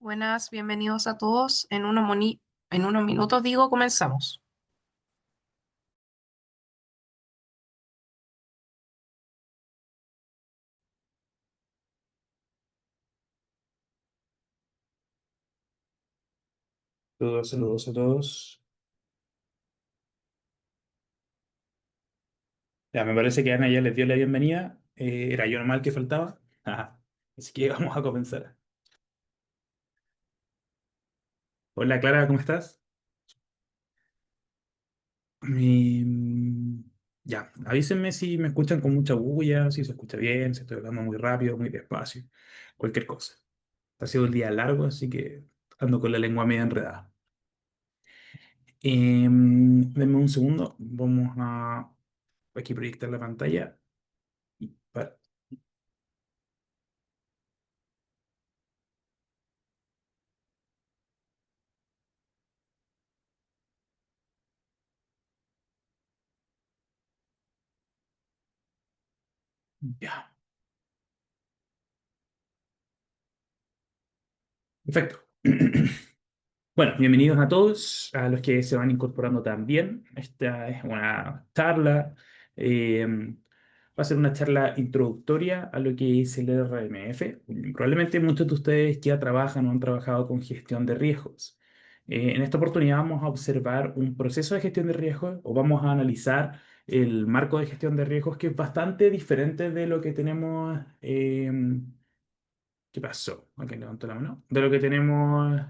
Buenas, bienvenidos a todos. En unos minutos, comenzamos. Saludos, saludos a todos. Ya, me parece que Ana ya les dio la bienvenida. Era yo nomás el que faltaba. Ajá. Así que vamos a comenzar. Hola Clara, ¿cómo estás? Ya, avísenme si me escuchan con mucha bulla, si se escucha bien, si estoy hablando muy rápido, muy despacio, cualquier cosa. Ha sido un día largo, así que ando con la lengua media enredada. Denme un segundo, vamos a aquí proyectar la pantalla. y pa- Ya, perfecto. Bueno, bienvenidos a todos, a los que se van incorporando también. Esta es una charla, va a ser una charla introductoria a lo que es el RMF. Probablemente muchos de ustedes ya trabajan o han trabajado con gestión de riesgos. En esta oportunidad vamos a observar un proceso de gestión de riesgos o vamos a analizar el marco de gestión de riesgos que es bastante diferente de lo que tenemos. ¿Qué pasó? Ok, levanto la mano. De lo que tenemos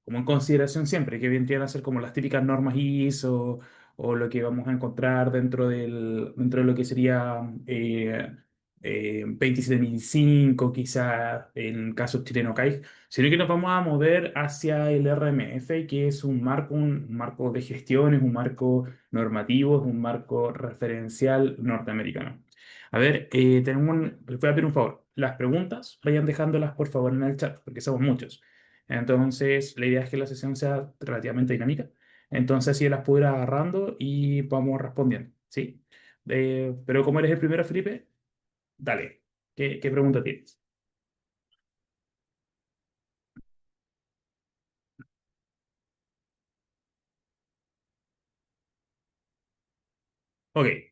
como en consideración siempre, que bien tienen a ser como las típicas normas ISO o lo que vamos a encontrar dentro de lo que sería 27005, quizá en caso chileno CAIG, sino que nos vamos a mover hacia el RMF, que es un marco de gestión, es un marco normativo, es un marco referencial norteamericano. A ver, les voy a pedir un favor. Las preguntas, vayan dejándolas por favor en el chat, porque somos muchos. Entonces, la idea es que la sesión sea relativamente dinámica. Entonces, así las puedo ir agarrando y vamos respondiendo, ¿sí? Pero como eres el primero, Felipe, dale. ¿Qué pregunta tienes? Ok.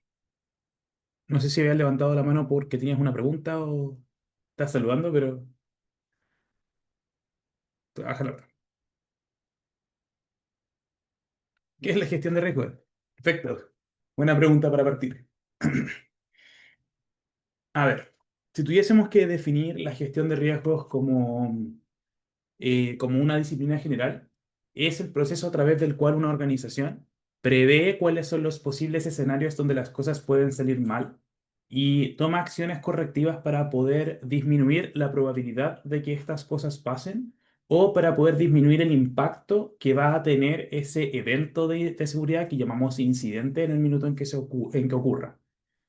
No sé si habías levantado la mano porque tenías una pregunta o estás saludando, pero baja la mano. ¿Qué es la gestión de riesgos? Perfecto. Buena pregunta para partir. A ver, si tuviésemos que definir la gestión de riesgos como una disciplina general, es el proceso a través del cual una organización prevé cuáles son los posibles escenarios donde las cosas pueden salir mal y toma acciones correctivas para poder disminuir la probabilidad de que estas cosas pasen o para poder disminuir el impacto que va a tener ese evento de seguridad que llamamos incidente en el minuto en que, en que ocurra.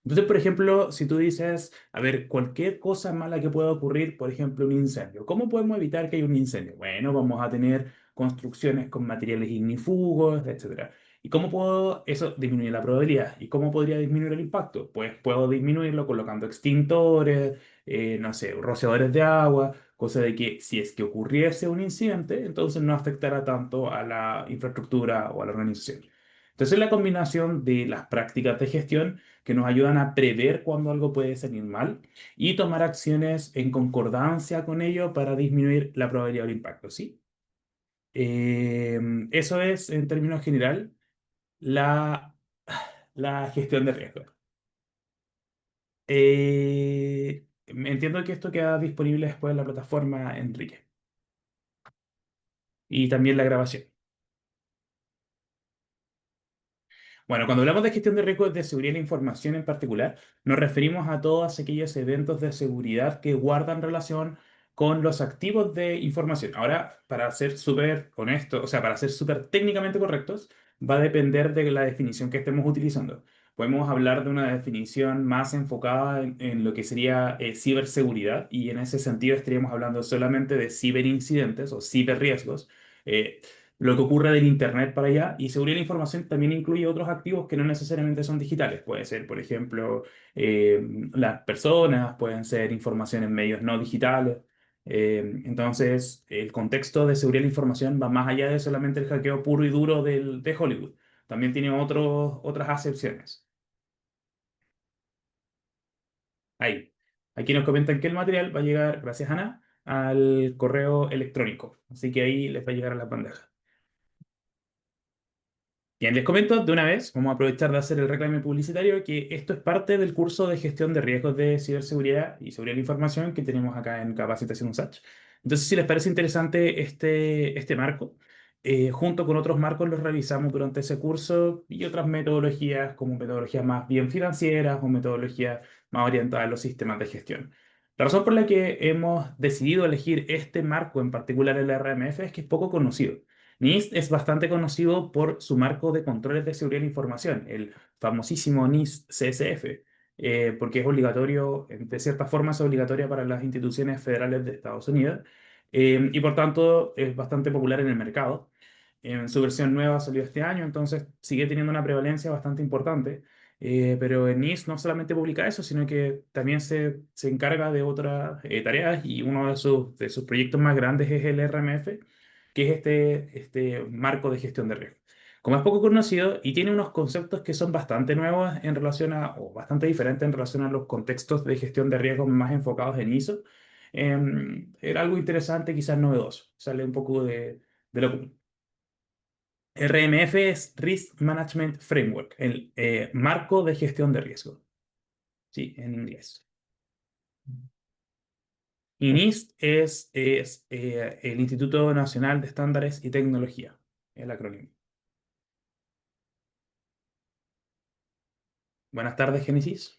Entonces, por ejemplo, si tú dices, a ver, cualquier cosa mala que pueda ocurrir, por ejemplo, un incendio, ¿cómo podemos evitar que haya un incendio? Bueno, vamos a tener construcciones con materiales ignífugos, etcétera. ¿Y cómo puedo eso disminuir la probabilidad? ¿Y cómo podría disminuir el impacto? Pues puedo disminuirlo colocando extintores, no sé, rociadores de agua, cosa de que si es que ocurriese un incidente, entonces no afectará tanto a la infraestructura o a la organización. Entonces, la combinación de las prácticas de gestión que nos ayudan a prever cuándo algo puede salir mal y tomar acciones en concordancia con ello para disminuir la probabilidad del impacto, ¿sí? Eso es, en términos general, la, la gestión de riesgo. Entiendo que esto queda disponible después en la plataforma, Enrique, y también la grabación. Bueno, cuando hablamos de gestión de riesgos de seguridad de la información en particular, nos referimos a todos aquellos eventos de seguridad que guardan relación con los activos de información. Ahora, para ser súper honesto, o sea, para ser súper técnicamente correctos, va a depender de la definición que estemos utilizando. Podemos hablar de una definición más enfocada en lo que sería ciberseguridad y en ese sentido estaríamos hablando solamente de ciberincidentes o ciberriesgos. lo que ocurre del Internet para allá. Y seguridad de la información también incluye otros activos que no necesariamente son digitales. Puede ser, por ejemplo, las personas, pueden ser información en medios no digitales. Entonces, el contexto de seguridad de la información va más allá de solamente el hackeo puro y duro de Hollywood. También tiene otras acepciones. Ahí. Aquí nos comentan que el material va a llegar, gracias Ana, al correo electrónico. Así que ahí les va a llegar a la bandeja. Bien, les comento de una vez, vamos a aprovechar de hacer el reclamo publicitario, que esto es parte del curso de gestión de riesgos de ciberseguridad y seguridad de la información que tenemos acá en Capacitación USACH. Entonces, si les parece interesante este marco, junto con otros marcos los revisamos durante ese curso y otras metodologías como metodologías más bien financieras o metodologías más orientadas a los sistemas de gestión. La razón por la que hemos decidido elegir este marco, en particular el RMF, es que es poco conocido. NIST es bastante conocido por su marco de controles de seguridad de la información, el famosísimo NIST CSF, porque es obligatorio, de cierta forma es obligatoria para las instituciones federales de Estados Unidos, y por tanto es bastante popular en el mercado. En su versión nueva salió este año, entonces sigue teniendo una prevalencia bastante importante. Pero en NIST no solamente publica eso, sino que también se encarga de otras tareas, y uno de sus proyectos más grandes es el RMF, que es este marco de gestión de riesgo. Como es poco conocido y tiene unos conceptos que son bastante nuevos en relación o bastante diferentes en relación a los contextos de gestión de riesgos más enfocados en ISO, era algo interesante, quizás novedoso, sale un poco de lo común. RMF es Risk Management Framework, el marco de gestión de riesgo, sí, en inglés. Y NIST es el Instituto Nacional de Estándares y Tecnología, el acrónimo. Buenas tardes, Génesis.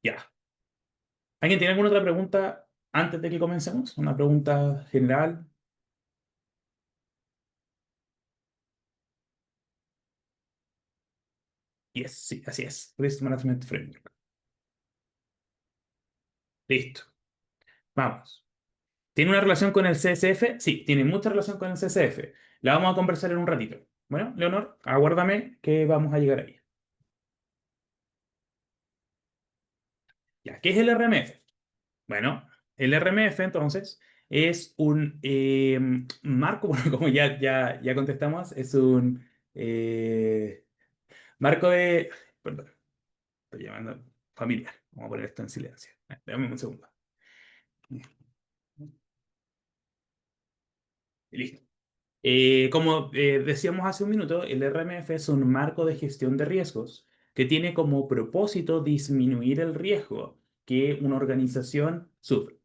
Ya. ¿Alguien tiene alguna otra pregunta antes de que comencemos? ¿Una pregunta general? Yes, sí, así es. Risk Management Framework. Listo. Vamos. ¿Tiene una relación con el CSF? Sí, tiene mucha relación con el CSF. La vamos a conversar en un ratito. Bueno, Leonor, aguárdame que vamos a llegar ahí. Ya, ¿qué es el RMF? Bueno, el RMF entonces es un marco, bueno, como ya contestamos, es un marco de... Perdón, estoy llamando familiar. Vamos a poner esto en silencio. Dame un segundo. Y listo. Como decíamos hace un minuto, el RMF es un marco de gestión de riesgos que tiene como propósito disminuir el riesgo que una organización sufre.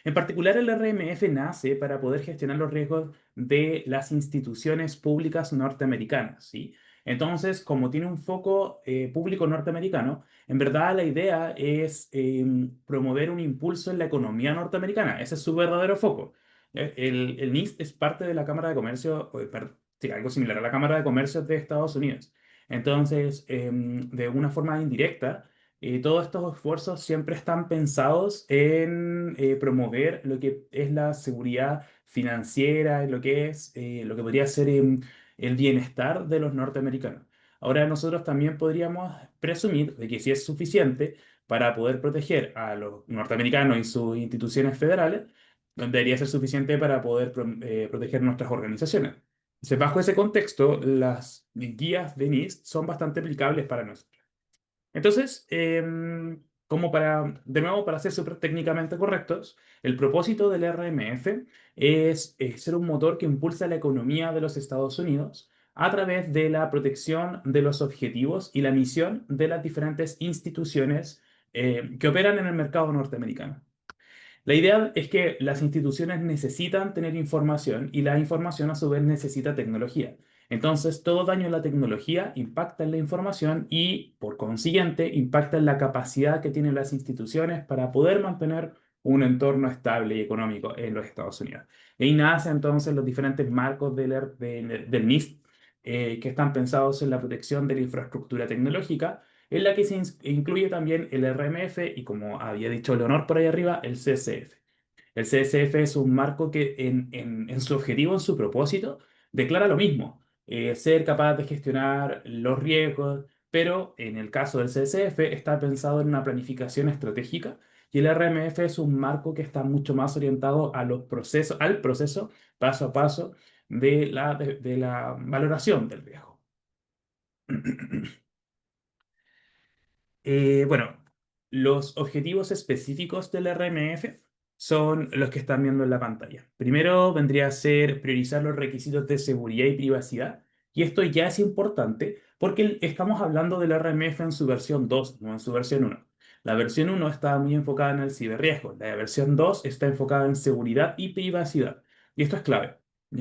En particular, el RMF nace para poder gestionar los riesgos de las instituciones públicas norteamericanas, ¿sí? Entonces, como tiene un foco público norteamericano, en verdad la idea es promover un impulso en la economía norteamericana. Ese es su verdadero foco. El NIST es parte de la Cámara de Comercio, sí, algo similar a la Cámara de Comercio de Estados Unidos. Entonces, de una forma indirecta, todos estos esfuerzos siempre están pensados en promover lo que es la seguridad financiera, lo que podría ser el bienestar de los norteamericanos. Ahora, nosotros también podríamos presumir de que si es suficiente para poder proteger a los norteamericanos y sus instituciones federales, debería ser suficiente para poder proteger nuestras organizaciones. Entonces, bajo ese contexto, las guías de NIST son bastante aplicables para nosotros. Entonces, de nuevo, para ser súper técnicamente correctos, el propósito del RMF es ser un motor que impulsa la economía de los Estados Unidos a través de la protección de los objetivos y la misión de las diferentes instituciones que operan en el mercado norteamericano. La idea es que las instituciones necesitan tener información y la información a su vez necesita tecnología. Entonces, todo daño en la tecnología impacta en la información y, por consiguiente, impacta en la capacidad que tienen las instituciones para poder mantener un entorno estable y económico en los Estados Unidos. Y ahí nacen entonces los diferentes marcos del NIST, que están pensados en la protección de la infraestructura tecnológica, en la que se incluye también el RMF y, como había dicho Leonor por ahí arriba, el CSF. El CSF es un marco que en su objetivo, en su propósito, declara lo mismo, ser capaz de gestionar los riesgos, pero en el caso del CSF está pensado en una planificación estratégica y el RMF es un marco que está mucho más orientado a los procesos, al proceso paso a paso de la valoración del riesgo. Bueno, los objetivos específicos del RMF son los que están viendo en la pantalla. Primero vendría a ser priorizar los requisitos de seguridad y privacidad. Y esto ya es importante porque estamos hablando del RMF en su versión 2, no en su versión 1. La versión 1 está muy enfocada en el ciberriesgo. La versión 2 está enfocada en seguridad y privacidad. Y esto es clave,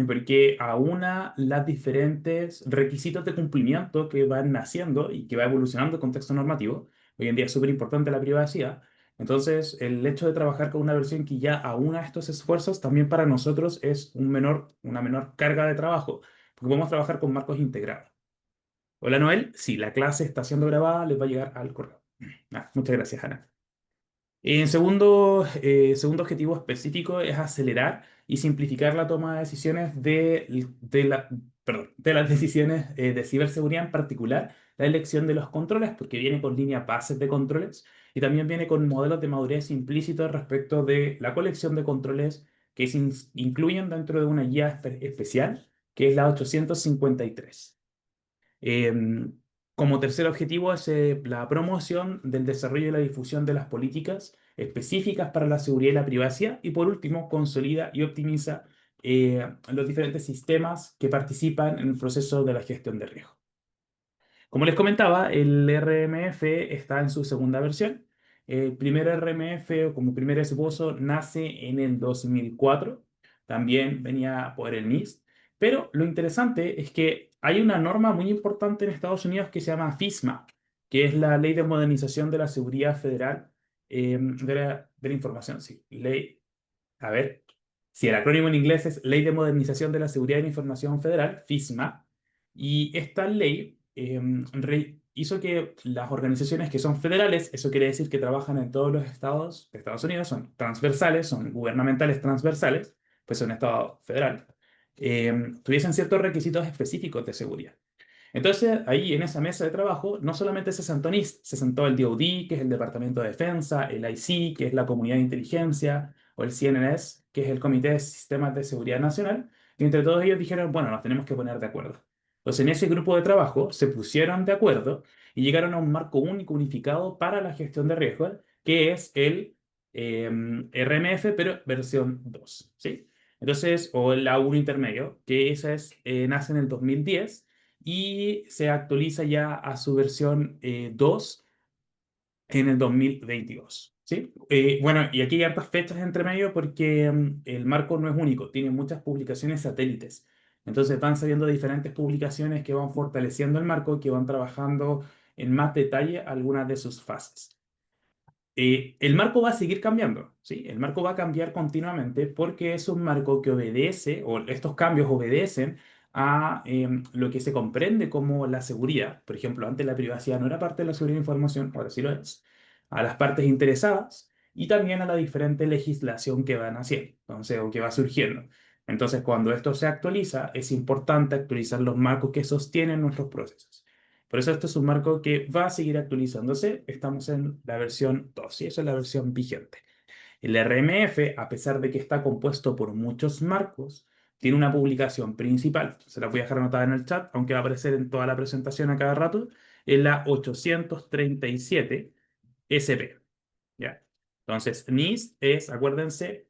porque aúna los diferentes requisitos de cumplimiento que van naciendo y que va evolucionando el contexto normativo. Hoy en día es súper importante la privacidad. Entonces, el hecho de trabajar con una versión que ya aúna estos esfuerzos también para nosotros es una menor carga de trabajo, porque podemos trabajar con marcos integrados. Hola Noel, sí, la clase está siendo grabada, les va a llegar al correo. Muchas gracias, Ana. En segundo objetivo específico es acelerar y simplificar la toma de decisiones de las decisiones de ciberseguridad, en particular la elección de los controles, porque viene con líneas bases de controles y también viene con modelos de madurez implícitos respecto de la colección de controles que se incluyen dentro de una guía especial, que es la 853. Em, Como tercer objetivo es la promoción del desarrollo y la difusión de las políticas específicas para la seguridad y la privacidad. Y por último, consolida y optimiza los diferentes sistemas que participan en el proceso de la gestión de riesgo. Como les comentaba, el RMF está en su segunda versión. El primer RMF, o como primer esbozo, nace en el 2004. También venía por el NIST. Pero lo interesante es que hay una norma muy importante en Estados Unidos que se llama FISMA, que es la Ley de Modernización de la Seguridad Federal de la Información. Sí, ley, a ver, si el acrónimo en inglés es Ley de Modernización de la Seguridad de la Información Federal, FISMA, y esta ley hizo que las organizaciones que son federales, eso quiere decir que trabajan en todos los estados de Estados Unidos, son transversales, son gubernamentales transversales, pues son estado federal, tuviesen ciertos requisitos específicos de seguridad. Entonces, ahí en esa mesa de trabajo, no solamente se sentó NIST, se sentó el DoD, que es el Departamento de Defensa, el IC, que es la Comunidad de Inteligencia, o el CNNS, que es el Comité de Sistemas de Seguridad Nacional, y entre todos ellos dijeron, bueno, nos tenemos que poner de acuerdo. Entonces, en ese grupo de trabajo se pusieron de acuerdo y llegaron a un marco único unificado para la gestión de riesgos, que es el RMF, pero versión 2, ¿sí? Entonces, o el A1 intermedio, que esa nace en el 2010 y se actualiza ya a su versión 2 en el 2022. ¿Sí? Bueno, y aquí hay hartas fechas entre medio porque el marco no es único, tiene muchas publicaciones satélites. Entonces van saliendo diferentes publicaciones que van fortaleciendo el marco, que van trabajando en más detalle algunas de sus fases. El marco va a seguir cambiando, ¿sí? El marco va a cambiar continuamente porque es un marco que obedece, o estos cambios obedecen a lo que se comprende como la seguridad. Por ejemplo, antes la privacidad no era parte de la seguridad de información, ahora sí lo es. A las partes interesadas y también a la diferente legislación que van haciendo, entonces, o que va surgiendo. Entonces, cuando esto se actualiza, es importante actualizar los marcos que sostienen nuestros procesos. Por eso este es un marco que va a seguir actualizándose. Estamos en la versión 2 y esa es la versión vigente. El RMF, a pesar de que está compuesto por muchos marcos, tiene una publicación principal. Se la voy a dejar anotada en el chat, aunque va a aparecer en toda la presentación a cada rato. En la 837 SP. ¿Ya? Entonces, NIST es, acuérdense,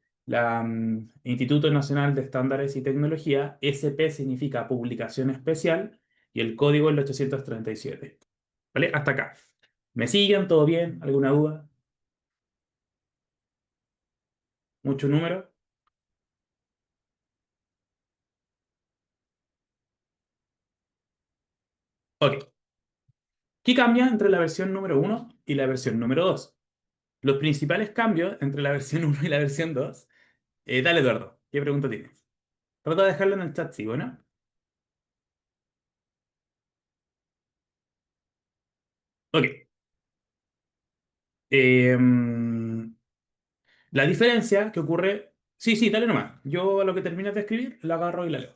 Instituto Nacional de Estándares y Tecnología. SP significa publicación especial y el código es el 837. ¿Vale? Hasta acá. ¿Me siguen? ¿Todo bien? ¿Alguna duda? ¿Mucho número? Ok. ¿Qué cambia entre la versión número uno y la versión número 2? Los principales cambios entre la versión uno y la versión 2. Dale, Eduardo. ¿Qué pregunta tienes? Trata de dejarlo en el chat, sí, bueno. Ok. Em, la diferencia que ocurre Sí, sí, dale nomás. Yo a lo que termines de escribir, la agarro y la leo.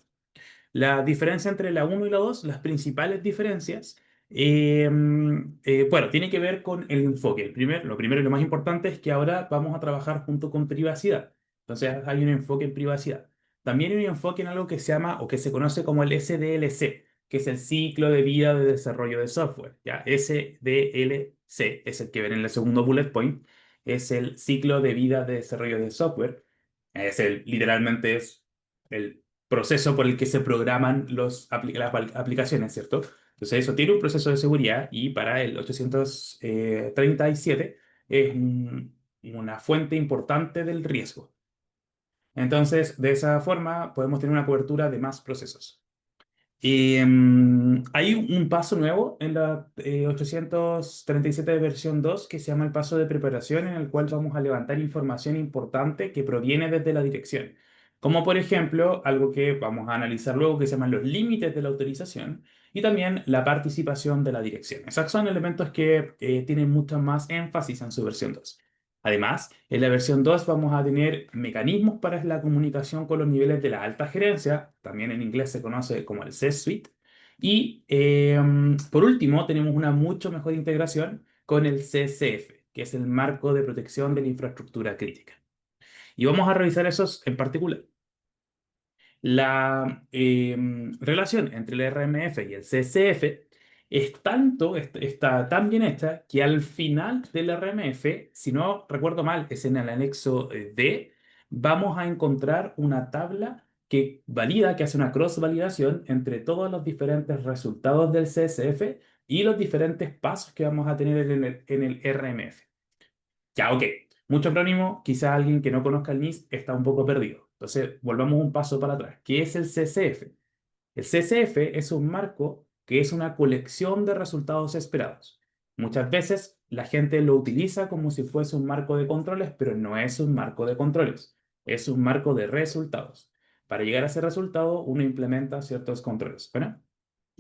La diferencia entre la uno y la 2, las principales diferencias, bueno, tiene que ver con el enfoque. Lo primero y lo más importante es que ahora vamos a trabajar junto con privacidad. Entonces hay un enfoque en privacidad. También hay un enfoque en algo que se llama o que se conoce como el SDLC, que es el ciclo de vida de desarrollo de software. ¿Ya? SDLC es el que ven en el segundo bullet point, es el ciclo de vida de desarrollo de software. Literalmente es el proceso por el que se programan las aplicaciones, ¿cierto? Entonces eso tiene un proceso de seguridad y para el 837 es una fuente importante del riesgo. Entonces, de esa forma podemos tener una cobertura de más procesos. Hay un paso nuevo en la 837 de versión 2 que se llama el paso de preparación, en el cual vamos a levantar información importante que proviene desde la dirección. Como por ejemplo, algo que vamos a analizar luego que se llaman los límites de la autorización y también la participación de la dirección. Esos son elementos que tienen mucho más énfasis en su versión 2. Además, en la versión 2 vamos a tener mecanismos para la comunicación con los niveles de la alta gerencia, también en inglés se conoce como el C-Suite. Y por último, tenemos una mucho mejor integración con el CCF, que es el marco de protección de la infraestructura crítica. Y vamos a revisar esos en particular. La relación entre el RMF y el CCF está tan bien hecha que al final del RMF, si no recuerdo mal, es en el anexo D, vamos a encontrar una tabla que valida, que hace una cross-validación entre todos los diferentes resultados del CSF y los diferentes pasos que vamos a tener en el RMF. Ya, ok. Mucho acrónimo, quizá alguien que no conozca el NIST está un poco perdido. Entonces, volvamos un paso para atrás. ¿Qué es el CCF? El CCF es un marco que es una colección de resultados esperados. Muchas veces la gente lo utiliza como si fuese un marco de controles, pero no es un marco de controles, es un marco de resultados. Para llegar a ese resultado, uno implementa ciertos controles. Bueno,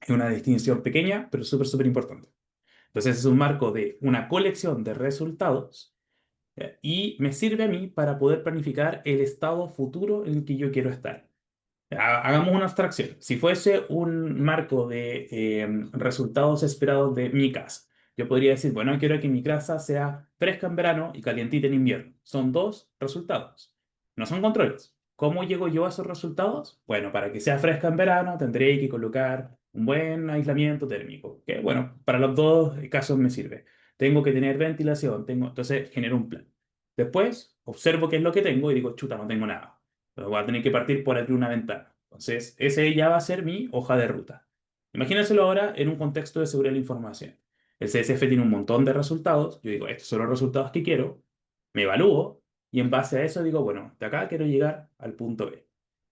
es una distinción pequeña, pero súper, súper importante. Entonces, es un marco de una colección de resultados y me sirve a mí para poder planificar el estado futuro en el que yo quiero estar. Hagamos una abstracción. Si fuese un marco de resultados esperados de mi casa, yo podría decir, bueno, quiero que mi casa sea fresca en verano y calientita en invierno. Son dos resultados. No son controles. ¿Cómo llego yo a esos resultados? Bueno, para que sea fresca en verano tendré que colocar un buen aislamiento térmico. Que bueno, para los dos casos me sirve. Tengo que tener ventilación, entonces genero un plan. Después observo qué es lo que tengo y digo, chuta, no tengo nada. Pero voy a tener que partir por abrir una ventana. Entonces, ese ya va a ser mi hoja de ruta. Imagínenselo ahora en un contexto de seguridad de la información. El CSF tiene un montón de resultados. Yo digo, estos son los resultados que quiero. Me evalúo y en base a eso digo, bueno, de acá quiero llegar al punto B.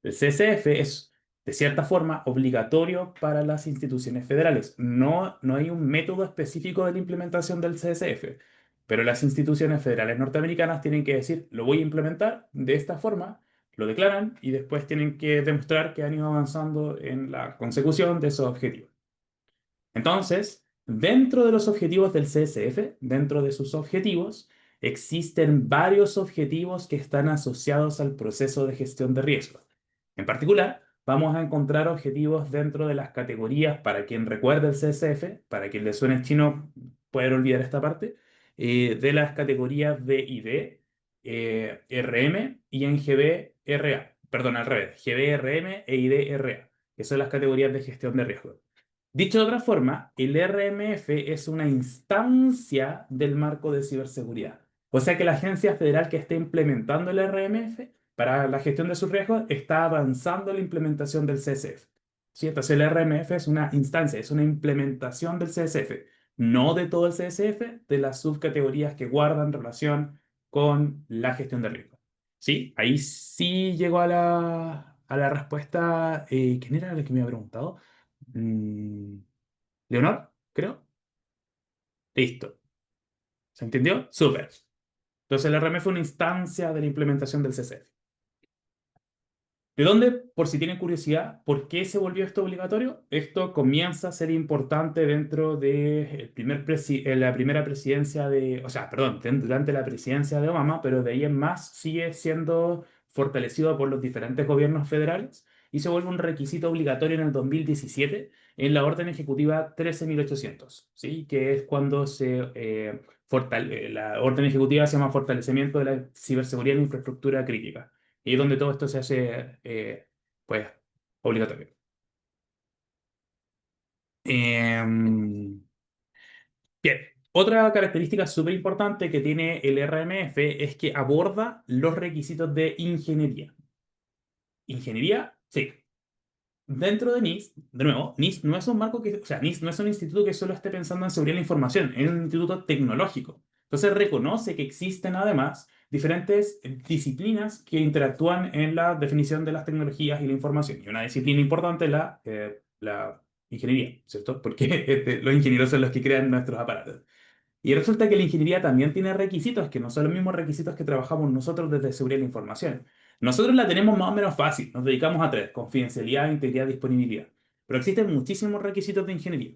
El CSF es, de cierta forma, obligatorio para las instituciones federales. No hay un método específico de la implementación del CSF, pero las instituciones federales norteamericanas tienen que decir, lo voy a implementar de esta forma, lo declaran y después tienen que demostrar que han ido avanzando en la consecución de esos objetivos. Entonces, dentro de los objetivos del CSF, dentro de sus objetivos, existen varios objetivos que están asociados al proceso de gestión de riesgos. En particular, vamos a encontrar objetivos dentro de las categorías, para quien recuerde el CSF, para quien le suene chino, pueden olvidar esta parte, de las categorías D y D, RM y en GB, RA. Perdón, al revés, GB, RM e ID, RA, que son las categorías de gestión de riesgos. Dicho de otra forma, el RMF es una instancia del marco de ciberseguridad. O sea que la agencia federal que está implementando el RMF para la gestión de sus riesgos está avanzando en la implementación del CSF. ¿Sí? Entonces el RMF es una instancia, es una implementación del CSF, no de todo el CSF, de las subcategorías que guardan relación con la gestión de riesgos. ¿Sí? Ahí sí llegó a la respuesta. ¿Quién era el que me había preguntado? Mm, Leonor, creo. Listo. ¿Se entendió? Súper. Entonces el RM fue una instancia de la implementación del CCF. ¿De dónde, por si tienen curiosidad, por qué se volvió esto obligatorio? Esto comienza a ser importante dentro de la primera presidencia de, o sea, perdón, durante la presidencia de Obama, pero de ahí en más sigue siendo fortalecido por los diferentes gobiernos federales y se vuelve un requisito obligatorio en el 2017 en la Orden Ejecutiva 13.800, ¿sí? Que es cuando la Orden Ejecutiva se llama Fortalecimiento de la Ciberseguridad en Infraestructura Crítica, y es donde todo esto se hace pues, obligatorio. Em, Bien, otra característica súper importante que tiene el RMF es que aborda los requisitos de ingeniería. ¿Ingeniería? Sí. Dentro de NIST, de nuevo, NIST no es un marco que, o sea, NIST no es un instituto que solo esté pensando en seguridad de la información, es un instituto tecnológico. Entonces reconoce que existen además diferentes disciplinas que interactúan en la definición de las tecnologías y la información. Y una disciplina importante es la ingeniería, ¿cierto? Porque los ingenieros son los que crean nuestros aparatos. Y resulta que la ingeniería también tiene requisitos que no son los mismos requisitos que trabajamos nosotros desde seguridad de la información. Nosotros la tenemos más o menos fácil, nos dedicamos a tres: confidencialidad, integridad, disponibilidad. Pero existen muchísimos requisitos de ingeniería.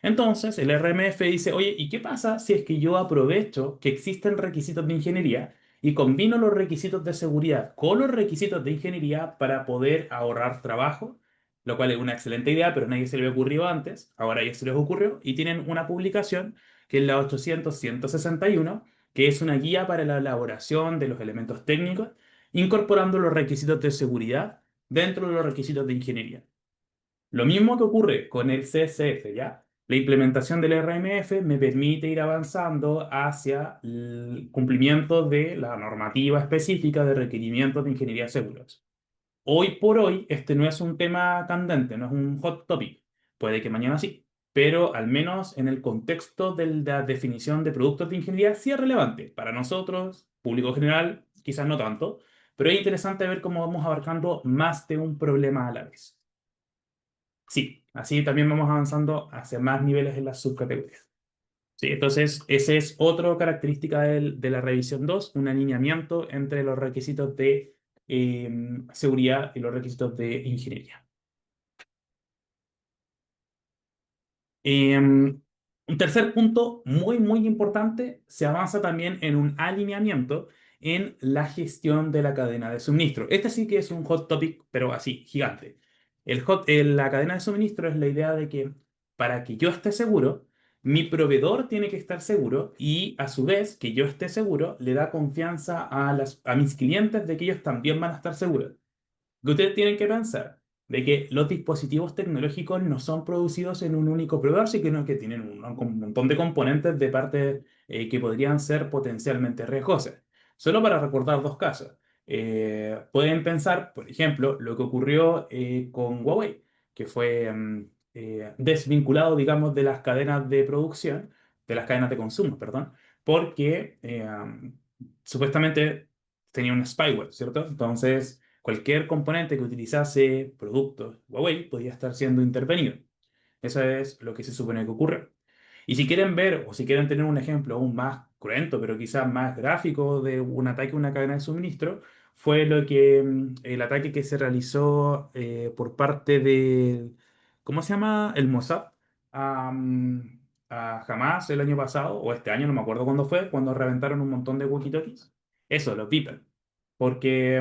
Entonces, el RMF dice, oye, ¿y qué pasa si es que yo aprovecho que existen requisitos de ingeniería y combino los requisitos de seguridad con los requisitos de ingeniería para poder ahorrar trabajo? Lo cual es una excelente idea, pero a nadie se le había ocurrido antes. Ahora ya se les ocurrió y tienen una publicación que es la 800-161, que es una guía para la elaboración de los elementos técnicos, incorporando los requisitos de seguridad dentro de los requisitos de ingeniería. Lo mismo que ocurre con el CSF, ¿ya? La implementación del RMF me permite ir avanzando hacia el cumplimiento de la normativa específica de requerimientos de ingeniería seguros. Hoy por hoy, este no es un tema candente, no es un hot topic. Puede que mañana sí, pero al menos en el contexto de la definición de productos de ingeniería sí es relevante. Para nosotros, público general, quizás no tanto, pero es interesante ver cómo vamos abarcando más de un problema a la vez. Sí, así también vamos avanzando hacia más niveles en las subcategorías. Sí, entonces, esa es otra característica de la revisión 2, un alineamiento entre los requisitos de seguridad y los requisitos de ingeniería. Un tercer punto muy, muy importante, se avanza también en un alineamiento en la gestión de la cadena de suministro. Este sí que es un hot topic, pero así, gigante. La cadena de suministro es la idea de que para que yo esté seguro, mi proveedor tiene que estar seguro y a su vez que yo esté seguro le da confianza a mis clientes de que ellos también van a estar seguros. Que ustedes tienen que pensar de que los dispositivos tecnológicos no son producidos en un único proveedor, sino que tienen un montón de componentes de partes que podrían ser potencialmente riesgosas. Solo para recordar dos casos. Pueden pensar, por ejemplo, lo que ocurrió con Huawei, que fue desvinculado, digamos, de las cadenas de producción, de las cadenas de consumo, perdón, porque supuestamente tenía un spyware, ¿cierto? Entonces cualquier componente que utilizase productos Huawei podía estar siendo intervenido. Eso es lo que se supone que ocurre. Y si quieren ver o si quieren tener un ejemplo aún más cruento, pero quizás más gráfico de un ataque a una cadena de suministro, fue el ataque que se realizó por parte de, ¿cómo se llama? El Mossad a, a Hamas el año pasado, o este año, no me acuerdo cuándo fue, cuando reventaron un montón de walkie-talkies. Eso, los Beeple. Porque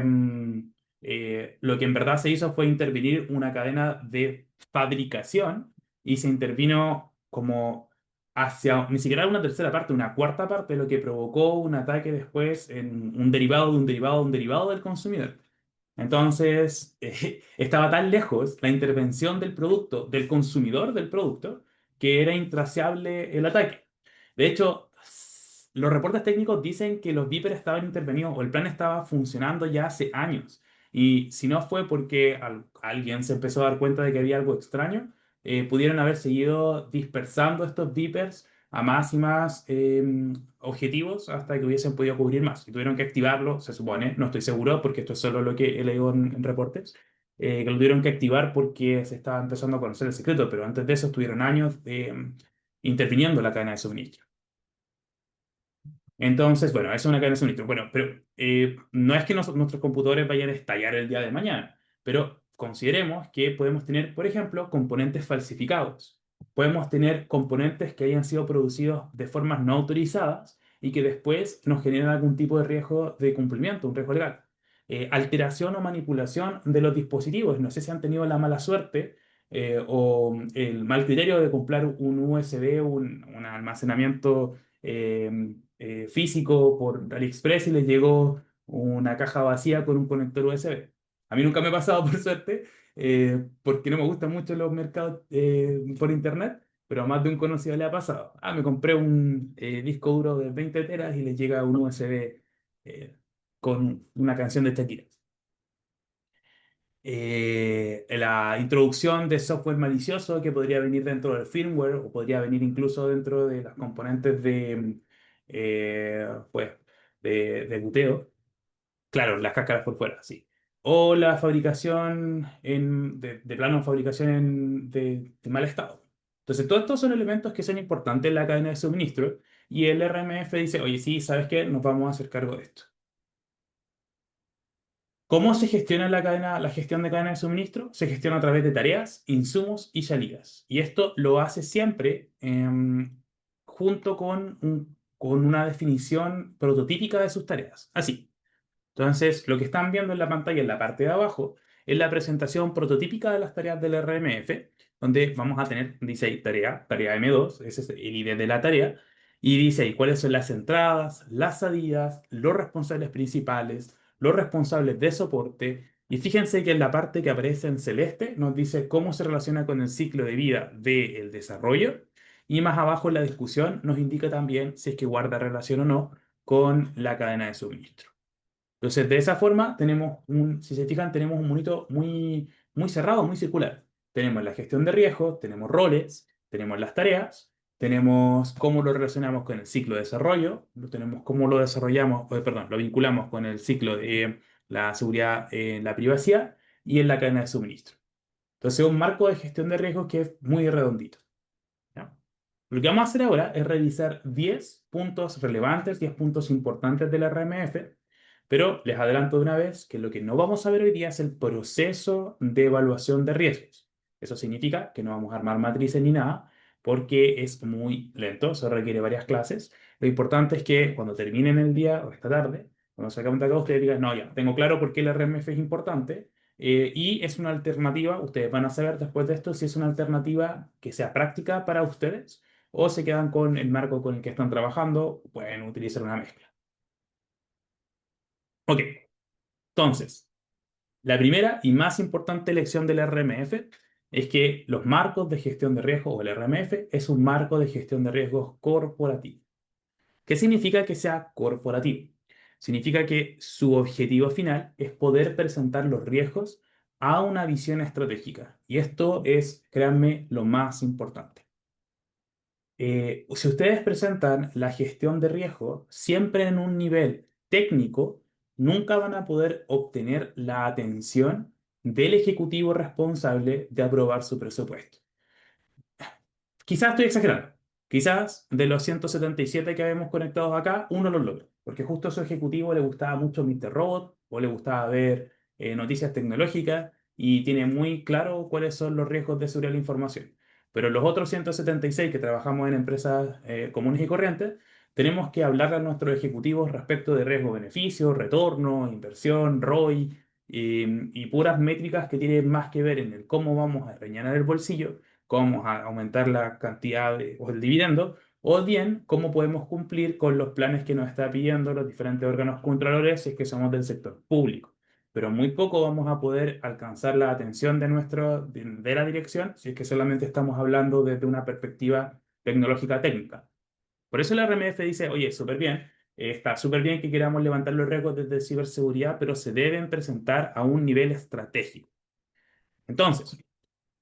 lo que en verdad se hizo fue intervenir una cadena de fabricación y se intervino como hacia, ni siquiera una tercera parte, una cuarta parte, lo que provocó un ataque después en un derivado de un derivado de un derivado del consumidor. Entonces, estaba tan lejos la intervención del producto, del consumidor del producto, que era intraciable el ataque. De hecho, los reportes técnicos dicen que los Viper estaban intervenidos o el plan estaba funcionando ya hace años. Y si no fue porque alguien se empezó a dar cuenta de que había algo extraño, pudieron haber seguido dispersando estos Vipers a más y más objetivos hasta que hubiesen podido cubrir más. Y tuvieron que activarlo, se supone, no estoy seguro porque esto es solo lo que he leído en reportes, que lo tuvieron que activar porque se estaba empezando a conocer el secreto, pero antes de eso estuvieron años interviniendo la cadena de suministro. Entonces, bueno, eso es una cadena de suministro. Bueno, pero no es que nuestros computadores vayan a estallar el día de mañana, pero consideremos que podemos tener, por ejemplo, componentes falsificados. Podemos tener componentes que hayan sido producidos de formas no autorizadas y que después nos generan algún tipo de riesgo de cumplimiento, un riesgo legal. alteración o manipulación de los dispositivos. No sé si han tenido la mala suerte o el mal criterio de comprar un USB, un almacenamiento físico por AliExpress y les llegó una caja vacía con un conector USB. A mí nunca me ha pasado, por suerte, porque no me gustan mucho los mercados por internet, pero a más de un conocido le ha pasado. Ah, me compré un disco duro de 20 teras y les llega un USB con una canción de Shakira. La introducción de software malicioso que podría venir dentro del firmware o podría venir incluso dentro de las componentes pues, de buteo. Claro, las cáscaras por fuera, sí. O la fabricación de plano de fabricación de mal estado. Entonces, todos estos son elementos que son importantes en la cadena de suministro y el RMF dice, oye, sí, ¿sabes qué? Nos vamos a hacer cargo de esto. ¿Cómo se gestiona la gestión de cadena de suministro? Se gestiona a través de tareas, insumos y salidas. Y esto lo hace siempre junto con una definición prototípica de sus tareas. Así. Entonces, lo que están viendo en la pantalla en la parte de abajo es la presentación prototípica de las tareas del RMF, donde vamos a tener, dice ahí, tarea M2, ese es el ID de la tarea, y dice ahí cuáles son las entradas, las salidas, los responsables principales, los responsables de soporte, y fíjense que en la parte que aparece en celeste nos dice cómo se relaciona con el ciclo de vida del desarrollo, y más abajo en la discusión nos indica también si es que guarda relación o no con la cadena de suministro. Entonces, de esa forma, si se fijan, tenemos un monito muy cerrado, muy circular. Tenemos la gestión de riesgos, tenemos roles, tenemos las tareas, tenemos cómo lo relacionamos con el ciclo de desarrollo, tenemos cómo lo desarrollamos, perdón, lo vinculamos con el ciclo de la seguridad en la privacidad y en la cadena de suministro. Entonces, es un marco de gestión de riesgos que es muy redondito. ¿Ya? Lo que vamos a hacer ahora es revisar 10 puntos relevantes, 10 puntos importantes del RMF, pero les adelanto de una vez que lo que no vamos a ver hoy día es el proceso de evaluación de riesgos. Eso significa que no vamos a armar matrices ni nada, porque es muy lento, eso requiere varias clases. Lo importante es que cuando terminen el día o esta tarde, cuando se acaben de acá, ustedes digan, no, ya, tengo claro por qué el RMF es importante y es una alternativa, ustedes van a saber después de esto si es una alternativa que sea práctica para ustedes o se quedan con el marco con el que están trabajando, pueden utilizar una mezcla. Ok, entonces, la primera y más importante lección del RMF es que los marcos de gestión de riesgos o el RMF es un marco de gestión de riesgos corporativo. ¿Qué significa que sea corporativo? Significa que su objetivo final es poder presentar los riesgos a una visión estratégica. Y esto es, créanme, lo más importante. Si ustedes presentan la gestión de riesgo siempre en un nivel técnico, nunca van a poder obtener la atención del ejecutivo responsable de aprobar su presupuesto. Quizás estoy exagerando. Quizás de los 177 que habíamos conectados acá, uno los logra. Porque justo a su ejecutivo le gustaba mucho Mr. Robot o le gustaba ver noticias tecnológicas y tiene muy claro cuáles son los riesgos de seguridad de la información. Pero los otros 176 que trabajamos en empresas comunes y corrientes, tenemos que hablarle a nuestros ejecutivos respecto de riesgo-beneficio, retorno, inversión, ROI y puras métricas que tienen más que ver en el cómo vamos a rellenar el bolsillo, cómo aumentar la cantidad o el dividendo, o bien cómo podemos cumplir con los planes que nos está pidiendo los diferentes órganos controladores si es que somos del sector público. Pero muy poco vamos a poder alcanzar la atención de la dirección si es que solamente estamos hablando desde una perspectiva tecnológica técnica. Por eso la RMF dice, oye, súper bien, está súper bien que queramos levantar los riesgos desde ciberseguridad, pero se deben presentar a un nivel estratégico. Entonces,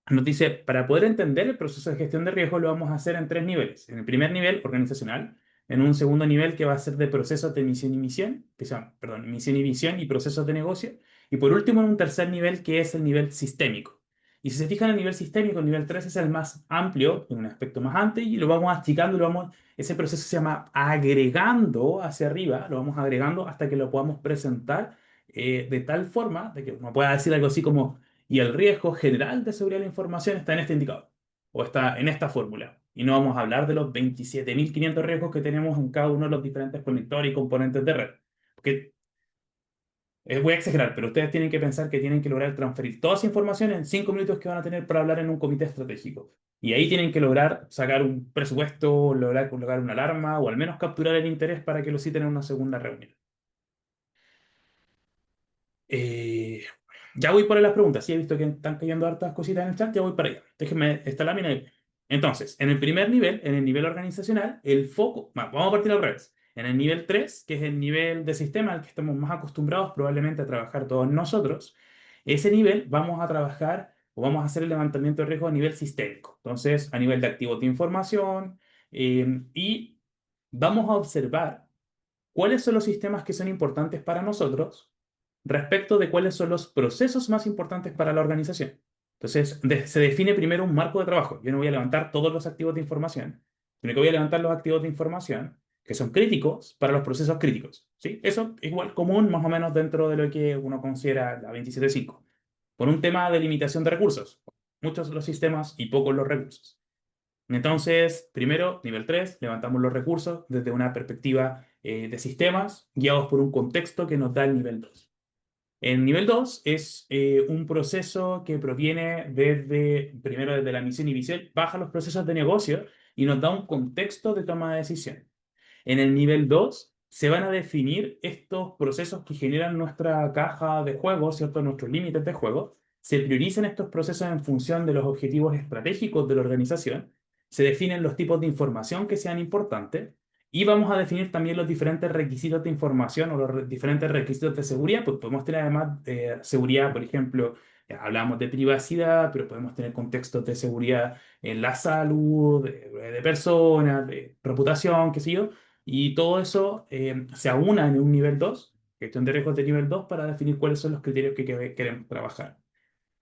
nos dice, para poder entender el proceso de gestión de riesgo lo vamos a hacer en tres niveles. En el primer nivel, organizacional. En un segundo nivel que va a ser de procesos de misión y misión, que son, perdón, misión y visión y procesos de negocio. Y por último, en un tercer nivel que es el nivel sistémico. Y si se fijan, el nivel sistémico, el nivel 3 es el más amplio, en un aspecto más amplio, y lo vamos achicando, ese proceso se llama agregando hacia arriba, lo vamos agregando hasta que lo podamos presentar de tal forma de que uno pueda decir algo así como y el riesgo general de seguridad de la información está en este indicador o está en esta fórmula. Y no vamos a hablar de los 27.500 riesgos que tenemos en cada uno de los diferentes conectores y componentes de red. Porque voy a exagerar, pero ustedes tienen que pensar que tienen que lograr transferir toda esa información en 5 minutos que van a tener para hablar en un comité estratégico. Y ahí tienen que lograr sacar un presupuesto, lograr colocar una alarma o al menos capturar el interés para que lo citen en una segunda reunión. Eh, ya voy para las preguntas. Sí, he visto que están cayendo hartas cositas en el chat, ya voy para allá. Déjenme esta lámina ahí. Entonces, en el primer nivel, en el nivel organizacional, el foco, bueno, vamos a partir al revés. En el nivel 3, que es el nivel de sistema al que estamos más acostumbrados probablemente a trabajar todos nosotros, ese nivel vamos a trabajar o vamos a hacer el levantamiento de riesgo a nivel sistémico. Entonces, a nivel de activos de información, y vamos a observar cuáles son los sistemas que son importantes para nosotros respecto de cuáles son los procesos más importantes para la organización. Entonces, se define primero un marco de trabajo. Yo no voy a levantar todos los activos de información, sino que voy a levantar los activos de información que son críticos para los procesos críticos. ¿Sí? Eso es igual común más o menos dentro de lo que uno considera la 27.5. Por un tema de limitación de recursos. Muchos los sistemas y pocos los recursos. Entonces, primero, nivel 3 levantamos los recursos desde una perspectiva de sistemas guiados por un contexto que nos da el nivel 2. El nivel 2 es un proceso que proviene primero desde la misión y visión, baja los procesos de negocio y nos da un contexto de toma de decisión. En el nivel 2 se van a definir estos procesos que generan nuestra caja de juego, ¿cierto? Nuestros límites de juego. Se priorizan estos procesos en función de los objetivos estratégicos de la organización. Se definen los tipos de información que sean importantes. Y vamos a definir también los diferentes requisitos de información o los diferentes requisitos de seguridad. Pues podemos tener además seguridad, por ejemplo, hablamos de privacidad, pero podemos tener contextos de seguridad en la salud, de personas, de reputación, qué sé yo. Y todo eso se aúna en un nivel 2, gestión de riesgos de nivel 2, para definir cuáles son los criterios que queremos trabajar.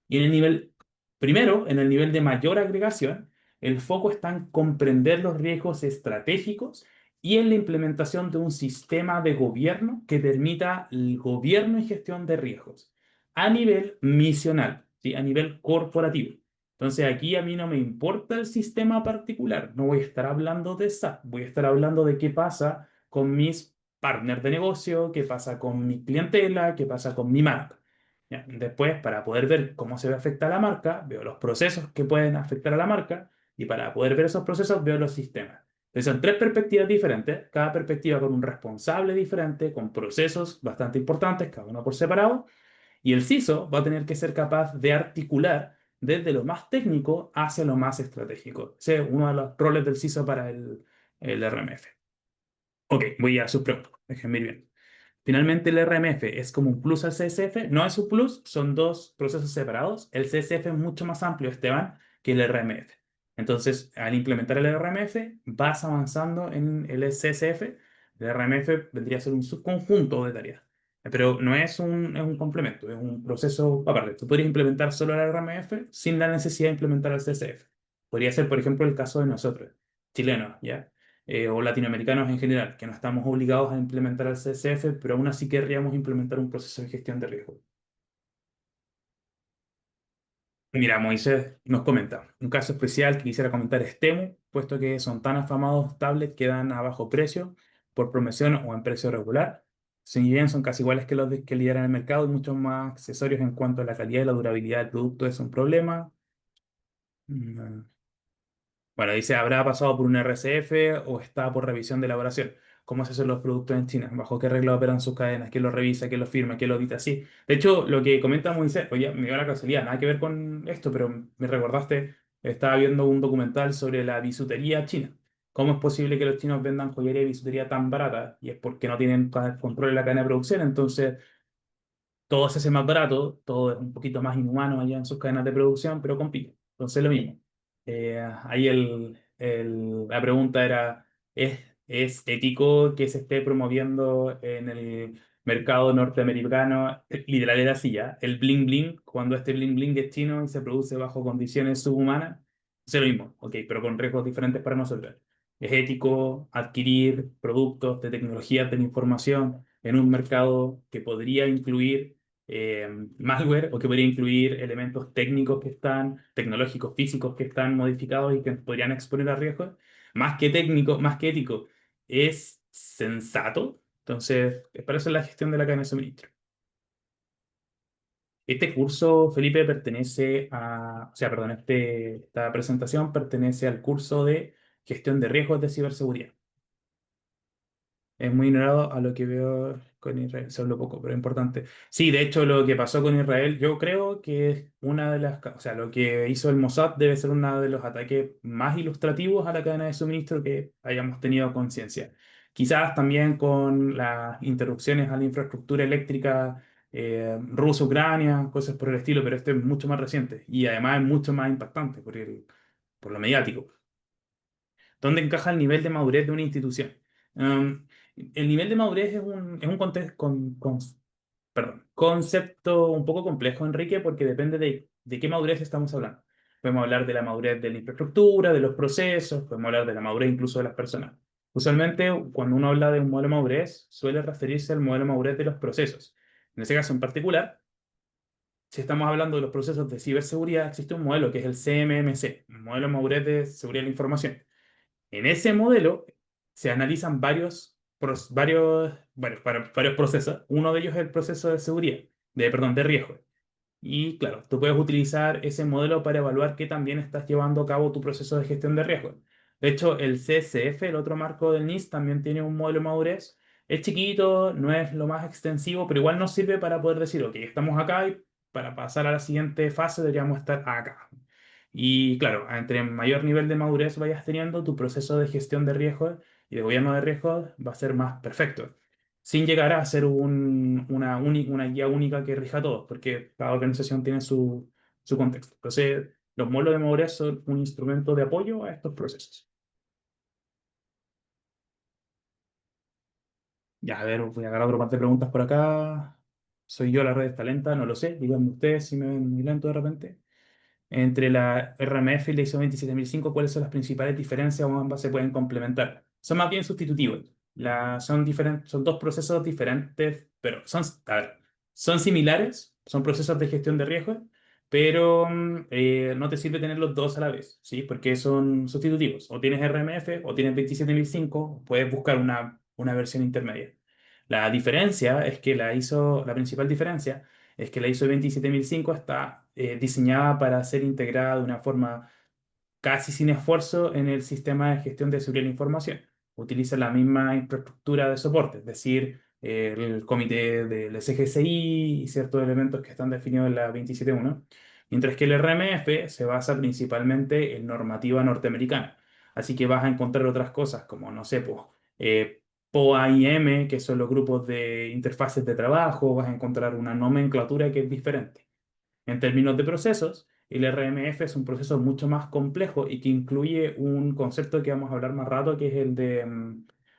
Y en el nivel primero, en el nivel de mayor agregación, el foco está en comprender los riesgos estratégicos y en la implementación de un sistema de gobierno que permita el gobierno y gestión de riesgos a nivel misional, ¿sí? A nivel corporativo. Entonces aquí a mí no me importa el sistema particular, no voy a estar hablando de SAP, voy a estar hablando de qué pasa con mis partners de negocio, qué pasa con mi clientela, qué pasa con mi marca. Ya, después, para poder ver cómo se afecta a la marca, veo los procesos que pueden afectar a la marca y para poder ver esos procesos veo los sistemas. Entonces son tres perspectivas diferentes, cada perspectiva con un responsable diferente, con procesos bastante importantes, cada uno por separado, y el CISO va a tener que ser capaz de articular desde lo más técnico hacia lo más estratégico. Ese es uno de los roles del CISO para el RMF. Ok, voy a sus preguntas, déjenme ir bien. Finalmente, el RMF es como un plus al CSF. No es un plus, son dos procesos separados. El CSF es mucho más amplio, Esteban, que el RMF. Entonces, al implementar el RMF, vas avanzando en el CSF. El RMF vendría a ser un subconjunto de tareas. Pero no es un complemento, es un proceso aparte. Tú podrías implementar solo el RMF sin la necesidad de implementar el CSF. Podría ser, por ejemplo, el caso de nosotros, chilenos, ¿ya? O latinoamericanos en general, que no estamos obligados a implementar el CSF, pero aún así querríamos implementar un proceso de gestión de riesgo. Mira, Moisés nos comenta, un caso especial que quisiera comentar es Temu, puesto que son tan afamados tablets que dan a bajo precio, por promoción o en precio regular. Si bien son casi iguales que los que lideran el mercado y muchos más accesorios en cuanto a la calidad y la durabilidad del producto, es un problema. Mm, Bueno, dice, ¿habrá pasado por un RCF o está por revisión de elaboración? ¿Cómo se hacen los productos en China? ¿Bajo qué regla operan sus cadenas? ¿Quién los revisa? ¿Quién los firma? ¿Quién los audita? Sí. De hecho, lo que comenta Moisés, oye, me dio la casualidad, nada que ver con esto, pero me recordaste, estaba viendo un documental sobre la bisutería china. ¿Cómo es posible que los chinos vendan joyería y bisutería tan barata? Y es porque no tienen control de la cadena de producción. Entonces, todo se hace más barato, todo es un poquito más inhumano allá en sus cadenas de producción, pero compite. Entonces lo mismo. Ahí la pregunta era, ¿es ético que se esté promoviendo en el mercado norteamericano? Literal era así, ¿ya? El bling bling, cuando este bling bling es chino y se produce bajo condiciones subhumanas, es lo mismo, ok, pero con riesgos diferentes para nosotros. ¿Es ético adquirir productos de tecnologías de la información en un mercado que podría incluir eh, malware o que podría incluir elementos técnicos que están, tecnológicos, físicos que están modificados y que podrían exponer a riesgos? Más que técnico, más que ético, ¿es sensato? Entonces, es para eso la gestión de la cadena de suministro. Este curso, Felipe, pertenece a, o sea, perdón, esta presentación pertenece al curso de gestión de riesgos de ciberseguridad. Es muy ignorado a lo que veo con Israel, se habló poco, pero es importante. Sí, de hecho, lo que pasó con Israel, yo creo que es una de las, o sea, lo que hizo el Mossad debe ser uno de los ataques más ilustrativos a la cadena de suministro que hayamos tenido conciencia. Quizás también con las interrupciones a la infraestructura eléctrica ruso-Ucrania, cosas por el estilo, pero este es mucho más reciente y además es mucho más impactante por lo mediático. ¿Dónde encaja el nivel de madurez de una institución? El nivel de madurez es un perdón, concepto un poco complejo, Enrique, porque depende de qué madurez estamos hablando. Podemos hablar de la madurez de la infraestructura, de los procesos, podemos hablar de la madurez incluso de las personas. Usualmente, cuando uno habla de un modelo de madurez, suele referirse al modelo de madurez de los procesos. En ese caso en particular, si estamos hablando de los procesos de ciberseguridad, existe un modelo que es el CMMC, un modelo de madurez de seguridad de la información. En ese modelo se analizan varios procesos. Uno de ellos es el proceso de seguridad, perdón, de riesgo. Y claro, tú puedes utilizar ese modelo para evaluar que también estás llevando a cabo tu proceso de gestión de riesgo. De hecho, el CSF, el otro marco del NIST, también tiene un modelo de madurez. Es chiquito, no es lo más extensivo, pero igual nos sirve para poder decir, ok, estamos acá y para pasar a la siguiente fase deberíamos estar acá. Y claro, entre mayor nivel de madurez vayas teniendo, tu proceso de gestión de riesgos y de gobierno de riesgos va a ser más perfecto, sin llegar a ser una guía única que rija a todos, porque cada organización tiene su contexto. Entonces, los modelos de madurez son un instrumento de apoyo a estos procesos. Ya, a ver, voy a agarrar otro par de preguntas por acá. ¿Soy yo la red está lenta? No lo sé. Díganme ustedes si me ven muy lento de repente. Entre la RMF y la ISO 27005, ¿cuáles son las principales diferencias o ambas se pueden complementar? Son más bien sustitutivos. Son dos procesos diferentes, pero a ver, son similares, son procesos de gestión de riesgos, pero no te sirve tener los dos a la vez, ¿sí? Porque son sustitutivos. O tienes RMF o tienes 27005, puedes buscar una versión intermedia. La principal diferencia es que la ISO 27005 está diseñada para ser integrada de una forma casi sin esfuerzo en el sistema de gestión de seguridad de la información. Utiliza la misma infraestructura de soporte, es decir, el comité del SGSI y ciertos elementos que están definidos en la 271, mientras que el RMF se basa principalmente en normativa norteamericana. Así que vas a encontrar otras cosas como, no sé, pues, POA-IM, que son los grupos de interfaces de trabajo, vas a encontrar una nomenclatura que es diferente. En términos de procesos, el RMF es un proceso mucho más complejo y que incluye un concepto que vamos a hablar más rato, que es el de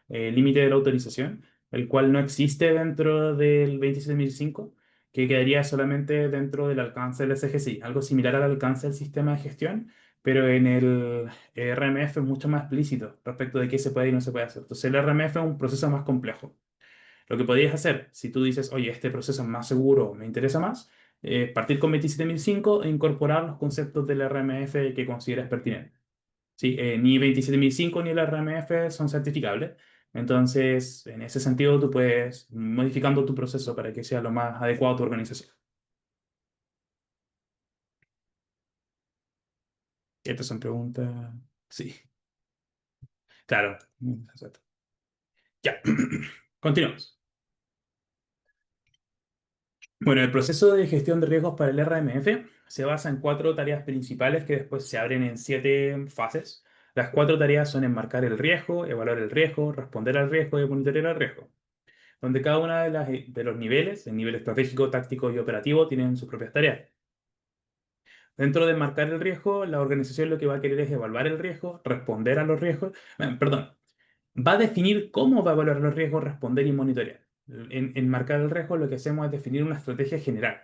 límite de la autorización, el cual no existe dentro del 27005, que quedaría solamente dentro del alcance del SGSI, algo similar al alcance del sistema de gestión, pero en el RMF es mucho más explícito respecto de qué se puede y no se puede hacer. Entonces el RMF es un proceso más complejo. Lo que podrías hacer, si tú dices, oye, este proceso es más seguro, me interesa más, partir con 27005 e incorporar los conceptos del RMF que consideras pertinentes. ¿Sí? Ni 27005 ni el RMF son certificables. Entonces, en ese sentido, tú puedes ir modificando tu proceso para que sea lo más adecuado a tu organización. Estas son preguntas. Sí, claro. Exacto. Ya. Continuamos. Bueno, el proceso de gestión de riesgos para el RMF se basa en cuatro tareas principales que después se abren en siete fases. Las cuatro tareas son enmarcar el riesgo, evaluar el riesgo, responder al riesgo y monitorear el riesgo, donde cada una de los niveles, el nivel estratégico, táctico y operativo, tienen sus propias tareas. Dentro de enmarcar el riesgo, la organización lo que va a querer es evaluar el riesgo, responder a los riesgos, perdón, va a definir cómo va a evaluar los riesgos, responder y monitorear. En marcar el riesgo lo que hacemos es definir una estrategia general.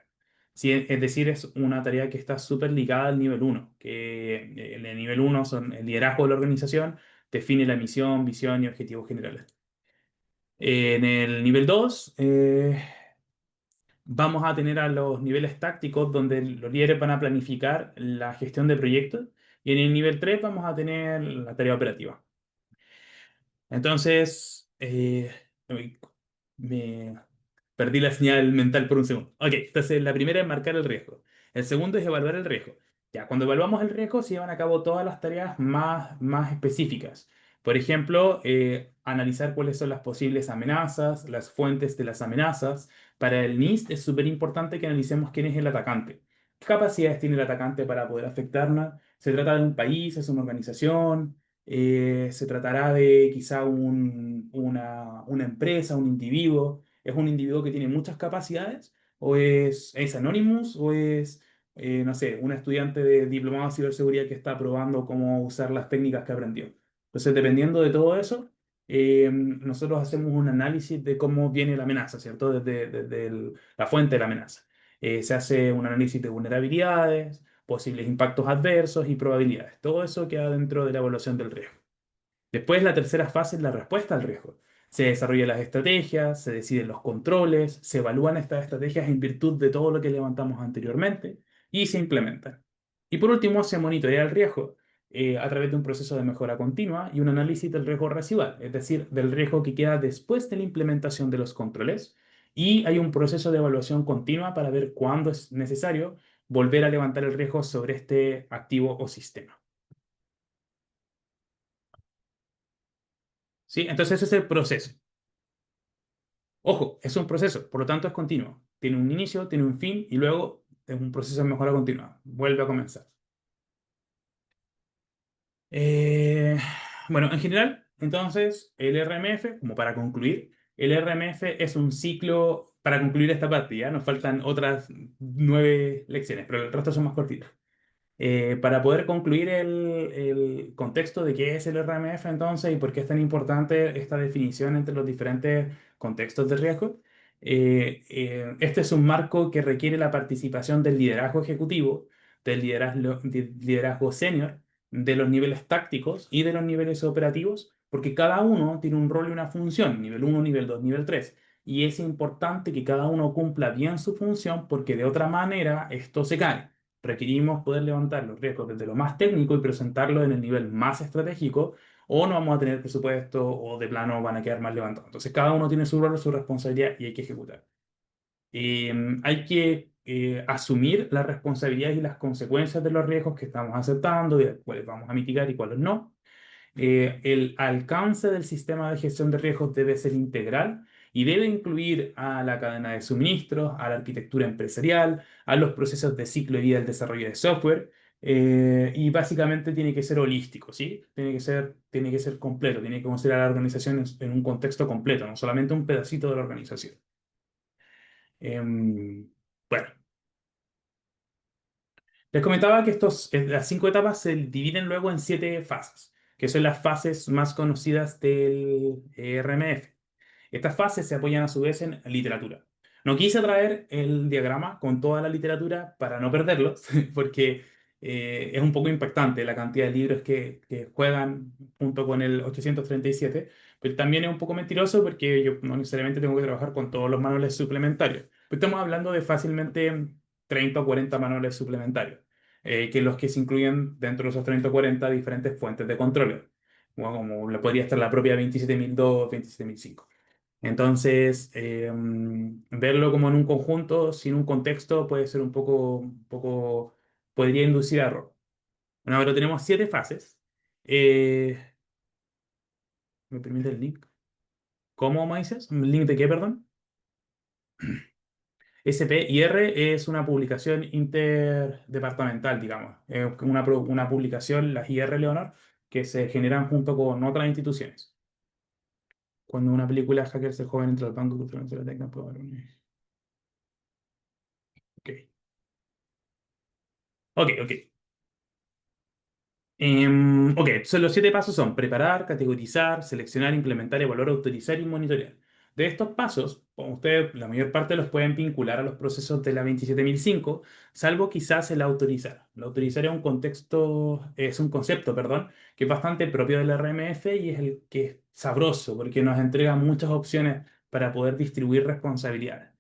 Sí, es decir, es una tarea que está súper ligada al nivel uno, que el nivel uno son el liderazgo de la organización, define la misión, visión y objetivos generales. En el nivel 2 vamos a tener a los niveles tácticos donde los líderes van a planificar la gestión de proyectos y en el nivel 3 vamos a tener la tarea operativa. Entonces, me- Perdí la señal mental por un segundo. Ok, entonces la primera es marcar el riesgo. El segundo es evaluar el riesgo. Ya, cuando evaluamos el riesgo se llevan a cabo todas las tareas más específicas. Por ejemplo, analizar cuáles son las posibles amenazas, las fuentes de las amenazas. Para el NIST es súper importante que analicemos quién es el atacante. ¿Qué capacidades tiene el atacante para poder afectarnos? ¿Se trata de un país? ¿Es una organización? ¿Se tratará de quizá una empresa, un individuo? ¿Es un individuo que tiene muchas capacidades? ¿O es Anonymous? ¿O es, no sé, un estudiante de diplomado de ciberseguridad que está probando cómo usar las técnicas que aprendió? Entonces, dependiendo de todo eso, nosotros hacemos un análisis de cómo viene la amenaza, ¿cierto? Desde la fuente de la amenaza. Se hace un análisis de vulnerabilidades, posibles impactos adversos y probabilidades. Todo eso queda dentro de la evaluación del riesgo. Después, la tercera fase es la respuesta al riesgo. Se desarrollan las estrategias, se deciden los controles, se evalúan estas estrategias en virtud de todo lo que levantamos anteriormente y se implementan. Y por último, se monitorea el riesgo a través de un proceso de mejora continua y un análisis del riesgo residual, es decir, del riesgo que queda después de la implementación de los controles. Y hay un proceso de evaluación continua para ver cuándo es necesario volver a levantar el riesgo sobre este activo o sistema. ¿Sí? Entonces ese es el proceso. Ojo, es un proceso, por lo tanto es continuo. Tiene un inicio, tiene un fin y luego es un proceso de mejora continua. Vuelve a comenzar. Eh, bueno, en general, entonces, el RMF, como para concluir, el RMF es un ciclo para concluir esta parte, ya nos faltan otras 9 lecciones, pero el resto son más cortitas. Para poder concluir el contexto de qué es el RMF entonces y por qué es tan importante esta definición entre los diferentes contextos de riesgo, este es un marco que requiere la participación del liderazgo ejecutivo, del liderazgo senior, de los niveles tácticos y de los niveles operativos, porque cada uno tiene un rol y una función, nivel uno, nivel 2, nivel 3. Y es importante que cada uno cumpla bien su función porque de otra manera esto se cae. Requerimos poder levantar los riesgos desde lo más técnico y presentarlo en el nivel más estratégico, o no vamos a tener presupuesto o de plano van a quedar más levantados. Entonces, cada uno tiene su rol, su responsabilidad y hay que ejecutar. Hay que asumir las responsabilidades y las consecuencias de los riesgos que estamos aceptando, y cuáles vamos a mitigar y cuáles no. El alcance del sistema de gestión de riesgos debe ser integral y debe incluir a la cadena de suministros, a la arquitectura empresarial, a los procesos de ciclo de vida del desarrollo de software. Y básicamente tiene que ser holístico, ¿sí? Tiene que ser completo, tiene que considerar a la organización en un contexto completo, no solamente un pedacito de la organización. Bueno, les comentaba que las 5 etapas se dividen luego en 7 fases, que son las fases más conocidas del RMF. Estas fases se apoyan a su vez en literatura. No quise traer el diagrama con toda la literatura para no perderlos, porque es un poco impactante la cantidad de libros que juegan junto con el 837, pero también es un poco mentiroso porque yo no necesariamente tengo que trabajar con todos los manuales suplementarios. Pero estamos hablando de fácilmente 30 o 40 manuales suplementarios, que los que se incluyen dentro de esos 30 o 40 diferentes fuentes de control, como le podría estar la propia 27002, 27005. Entonces, verlo como en un conjunto, sin un contexto, puede ser podría inducir a error. Bueno, ahora tenemos 7 fases. Eh, ¿Me permite el link? ¿Cómo me dices? ¿Un link de qué, perdón? SPIR es una publicación interdepartamental, digamos. Es una publicación, las IR Leonor, que se generan junto con otras instituciones. Cuando una película hacker se joven entra al banco cultural de la técnica, puede haber Ok, ok. Ok, los 7 pasos son preparar, categorizar, seleccionar, implementar, evaluar, autorizar y monitorear. De estos pasos, como ustedes, la mayor parte los pueden vincular a los procesos de la 27005, salvo quizás el autorizar. El autorizar es un concepto, perdón, que es bastante propio del RMF y es el que es sabroso porque nos entrega muchas opciones para poder distribuir responsabilidades.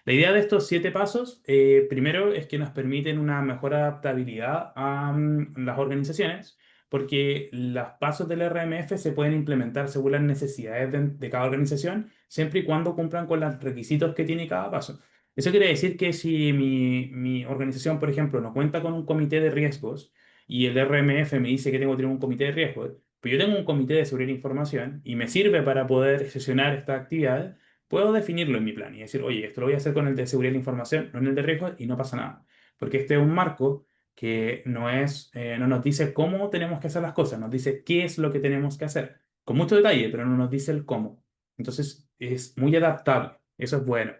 La idea de estos 7 pasos, primero, es que nos permiten una mejor adaptabilidad a las organizaciones, porque los pasos del RMF se pueden implementar según las necesidades de cada organización siempre y cuando cumplan con los requisitos que tiene cada paso. Eso quiere decir que si mi organización, por ejemplo, no cuenta con un comité de riesgos y el RMF me dice que tengo que tener un comité de riesgos, pero yo tengo un comité de seguridad de información y me sirve para poder gestionar estas actividades, puedo definirlo en mi plan y decir, oye, esto lo voy a hacer con el de seguridad de información, no en el de riesgos y no pasa nada. Porque este es un marco que no nos dice cómo tenemos que hacer las cosas, nos dice qué es lo que tenemos que hacer, con mucho detalle, pero no nos dice el cómo. Entonces es muy adaptable, eso es bueno.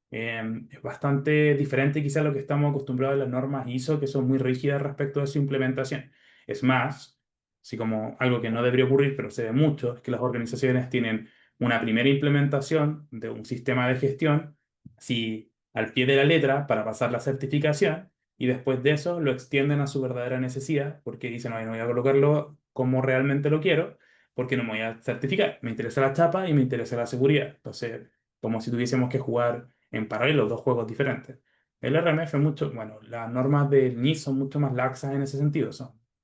Es bastante diferente quizá a lo que estamos acostumbrados a las normas ISO, que son muy rígidas respecto de su implementación. Es más, así como algo que no debería ocurrir, pero se ve mucho, es que las organizaciones tienen una primera implementación de un sistema de gestión, así al pie de la letra, para pasar la certificación, y después de eso lo extienden a su verdadera necesidad, porque dicen, no, no voy a colocarlo como realmente lo quiero, porque no me voy a certificar. Me interesa la chapa y me interesa la seguridad. Entonces, como si tuviésemos que jugar en paralelo dos juegos diferentes. El RMF es mucho, bueno, las normas del NIST son mucho más laxas en ese sentido,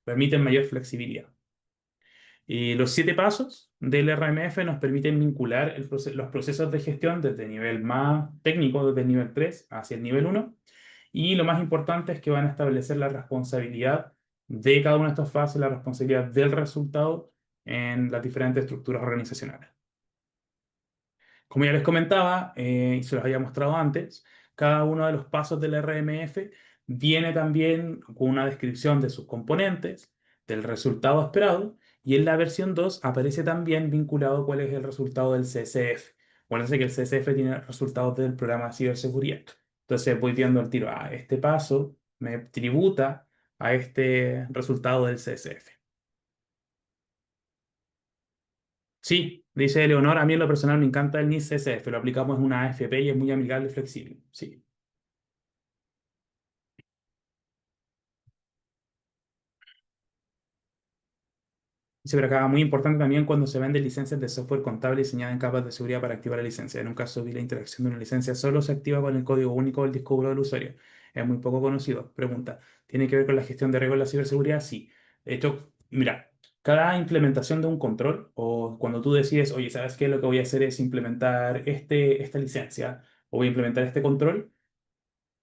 permiten mayor flexibilidad. Y los 7 pasos del RMF nos permiten vincular los procesos de gestión desde el nivel más técnico, desde el nivel 3 hacia el nivel 1. Y lo más importante es que van a establecer la responsabilidad de cada una de estas fases, la responsabilidad del resultado en las diferentes estructuras organizacionales. Como ya les comentaba, y se los había mostrado antes, cada uno de los pasos del RMF viene también con una descripción de sus componentes, del resultado esperado, y en la versión 2 aparece también vinculado cuál es el resultado del CSF. Acuérdense que el CSF tiene resultados del programa de ciberseguridad. Entonces voy viendo el tiro, este paso me tributa a este resultado del CSF. Sí, dice Leonor, a mí en lo personal me encanta el NIST CSF, lo aplicamos en una AFP y es muy amigable y flexible. Sí. Dice por acá, muy importante también cuando se venden licencias de software contable diseñada en capas de seguridad para activar la licencia. En un caso vi la interacción de una licencia solo se activa con el código único del disco duro del usuario. Es muy poco conocido. Pregunta, ¿tiene que ver con la gestión de riesgos de la ciberseguridad? Sí. De hecho, mira, cada implementación de un control o cuando tú decides, oye, ¿sabes qué? Lo que voy a hacer es implementar esta licencia o voy a implementar este control.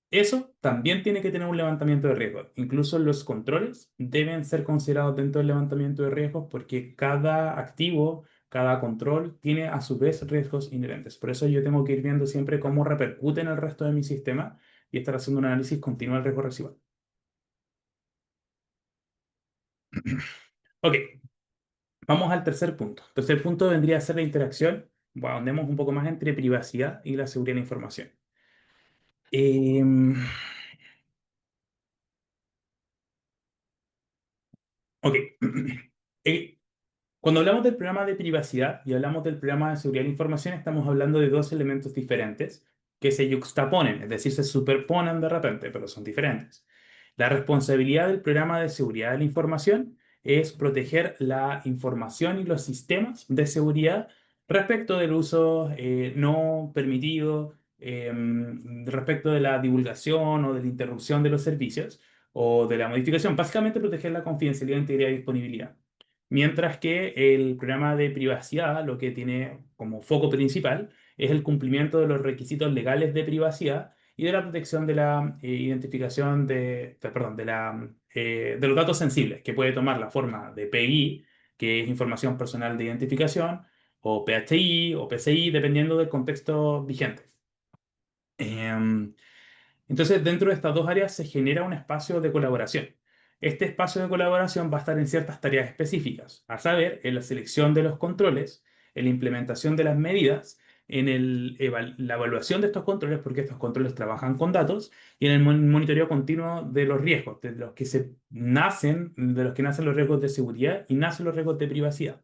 Eso también tiene que tener un levantamiento de riesgos. Incluso los controles deben ser considerados dentro del levantamiento de riesgos porque cada activo, cada control tiene a su vez riesgos inherentes. Por eso yo tengo que ir viendo siempre cómo repercute en el resto de mi sistema y estar haciendo un análisis continuo del riesgo residual. Ok, vamos al tercer punto. El tercer punto vendría a ser la interacción. Bueno, andemos un poco más entre privacidad y la seguridad de la información. Em, ok. Eh, Cuando hablamos del programa de privacidad y hablamos del programa de seguridad de la información, estamos hablando de dos elementos diferentes que se yuxtaponen, es decir, se superponen de repente, pero son diferentes. La responsabilidad del programa de seguridad de la información es proteger la información y los sistemas de seguridad respecto del uso no permitido, respecto de la divulgación o de la interrupción de los servicios o de la modificación. Básicamente proteger la confidencialidad, integridad y disponibilidad. Mientras que el programa de privacidad lo que tiene como foco principal es el cumplimiento de los requisitos legales de privacidad y de la protección de la identificación perdón, de los datos sensibles, que puede tomar la forma de PI, que es información personal de identificación, o PHI o PCI, dependiendo del contexto vigente. Em, entonces, dentro de estas dos áreas se genera un espacio de colaboración. Este espacio de colaboración va a estar en ciertas tareas específicas, a saber, en la selección de los controles, en la implementación de las medidas, en la evaluación de estos controles, porque estos controles trabajan con datos, y en el monitoreo continuo de los riesgos, de los que nacen los riesgos de seguridad y nacen los riesgos de privacidad.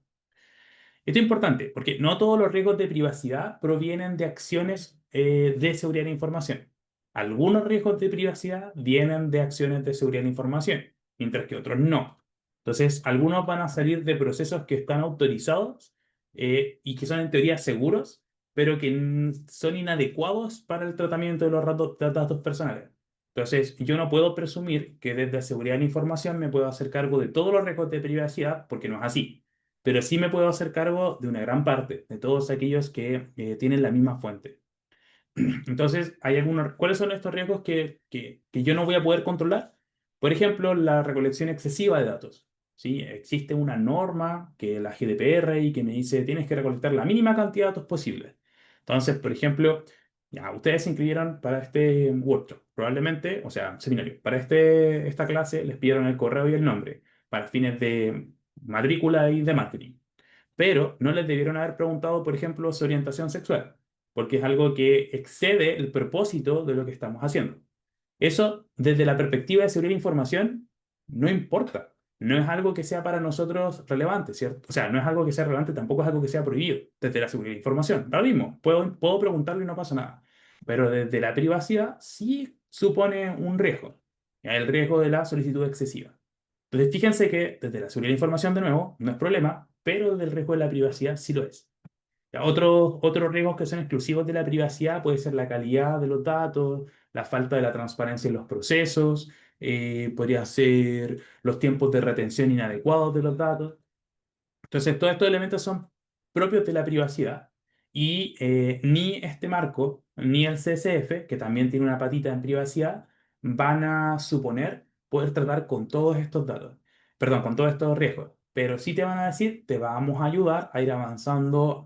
Esto es importante porque no todos los riesgos de privacidad provienen de acciones de seguridad de la información. Algunos riesgos de privacidad vienen de acciones de seguridad de la información, mientras que otros no. Entonces, algunos van a salir de procesos que están autorizados y que son en teoría seguros, pero que son inadecuados para el tratamiento de los datos personales. Entonces, yo no puedo presumir que desde seguridad de la información me puedo hacer cargo de todos los riesgos de privacidad porque no es así. pero sí me puedo hacer cargo de una gran parte, de todos aquellos que tienen la misma fuente. Entonces, hay algunos, ¿cuáles son estos riesgos que yo no voy a poder controlar? Por ejemplo, la recolección excesiva de datos. ¿Sí? Existe una norma que la GDPR y que me dice tienes que recolectar la mínima cantidad de datos posible. Entonces, por ejemplo, ya ustedes se inscribieron para este workshop, probablemente, o sea, seminario, para esta clase les pidieron el correo y el nombre para fines de matrícula y de marketing, pero no les debieron haber preguntado, por ejemplo, su orientación sexual, porque es algo que excede el propósito de lo que estamos haciendo. Eso, desde la perspectiva de seguridad de información, no importa. No es algo que sea para nosotros relevante, ¿cierto? O sea, no es algo que sea relevante, tampoco es algo que sea prohibido desde la seguridad de información. Lo mismo, puedo preguntarlo y no pasa nada. Pero desde la privacidad sí supone un riesgo. El riesgo de la solicitud excesiva. Entonces, fíjense que desde la seguridad de información, de nuevo, no es problema, pero desde el riesgo de la privacidad sí lo es. Ya, otros riesgos que son exclusivos de la privacidad puede ser la calidad de los datos, la falta de la transparencia en los procesos, podría ser los tiempos de retención inadecuados de los datos. Entonces, todos estos elementos son propios de la privacidad y ni este marco ni el CSF, que también tiene una patita en privacidad, van a suponer poder tratar con todos estos datos, perdón, con todos estos riesgos. Pero sí te van a decir, te vamos a ayudar a ir avanzando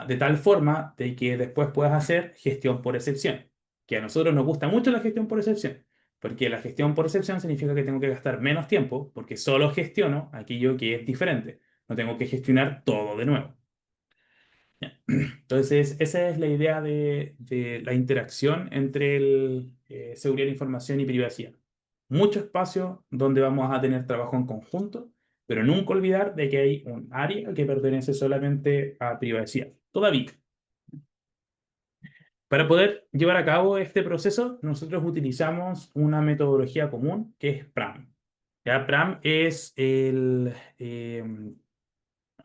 de tal forma de que después puedas hacer gestión por excepción, que a nosotros nos gusta mucho la gestión por excepción. Porque la gestión por excepción significa que tengo que gastar menos tiempo porque solo gestiono aquello que es diferente. No tengo que gestionar todo de nuevo. ¿Ya? Entonces, esa es la idea de la interacción entre seguridad de información y privacidad. Mucho espacio donde vamos a tener trabajo en conjunto, pero nunca olvidar de que hay un área que pertenece solamente a privacidad. Todavía. Para poder llevar a cabo este proceso, nosotros utilizamos una metodología común que es PRAM. ¿Ya? PRAM es el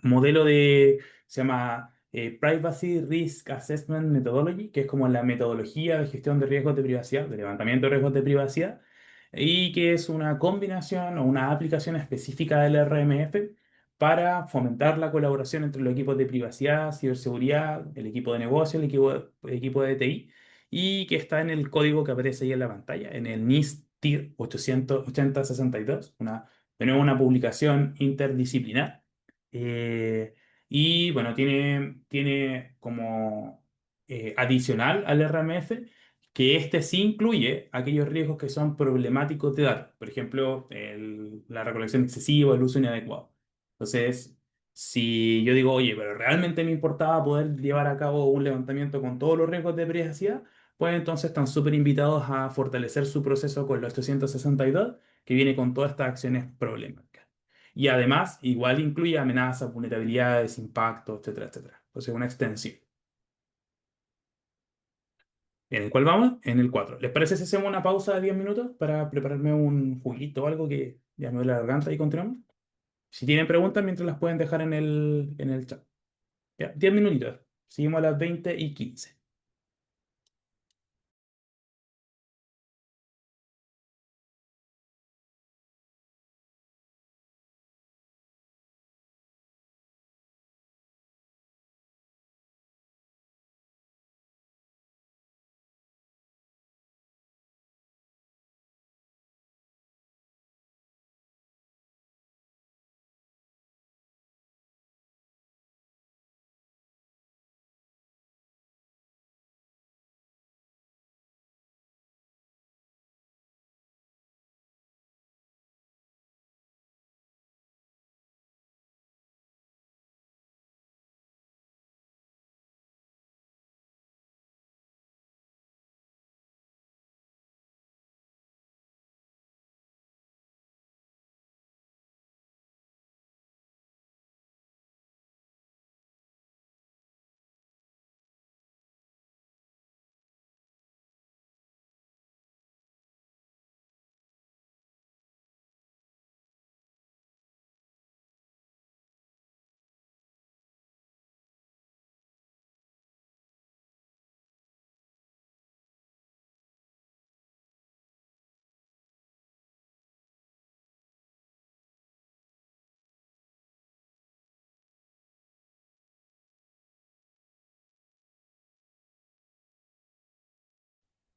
modelo se llama Privacy Risk Assessment Methodology, que es como la metodología de gestión de riesgos de privacidad, de levantamiento de riesgos de privacidad, y que es una combinación o una aplicación específica del RMF para fomentar la colaboración entre los equipos de privacidad, ciberseguridad, el equipo de negocio, el equipo de TI, y que está en el código que aparece ahí en la pantalla, en el NIST TIR 862, de nuevo una publicación interdisciplinar y bueno, tiene como adicional al RMF que este sí incluye aquellos riesgos que son problemáticos de datos, por ejemplo, la recolección excesiva, el uso inadecuado. Entonces, si yo digo, oye, pero realmente me importaba poder llevar a cabo un levantamiento con todos los riesgos de privacidad, pues entonces están súper invitados a fortalecer su proceso con los 862, que viene con todas estas acciones problemáticas. Y además, igual incluye amenazas, vulnerabilidades, impactos, etcétera, etcétera. Entonces, una extensión. ¿En el cual vamos? En el 4. ¿Les parece si hacemos una pausa de 10 minutos para prepararme un juguito o algo que ya me duele la garganta y continuamos? Si tienen preguntas, mientras las pueden dejar en el chat. Ya, 10 minutitos. Seguimos a las 20:15.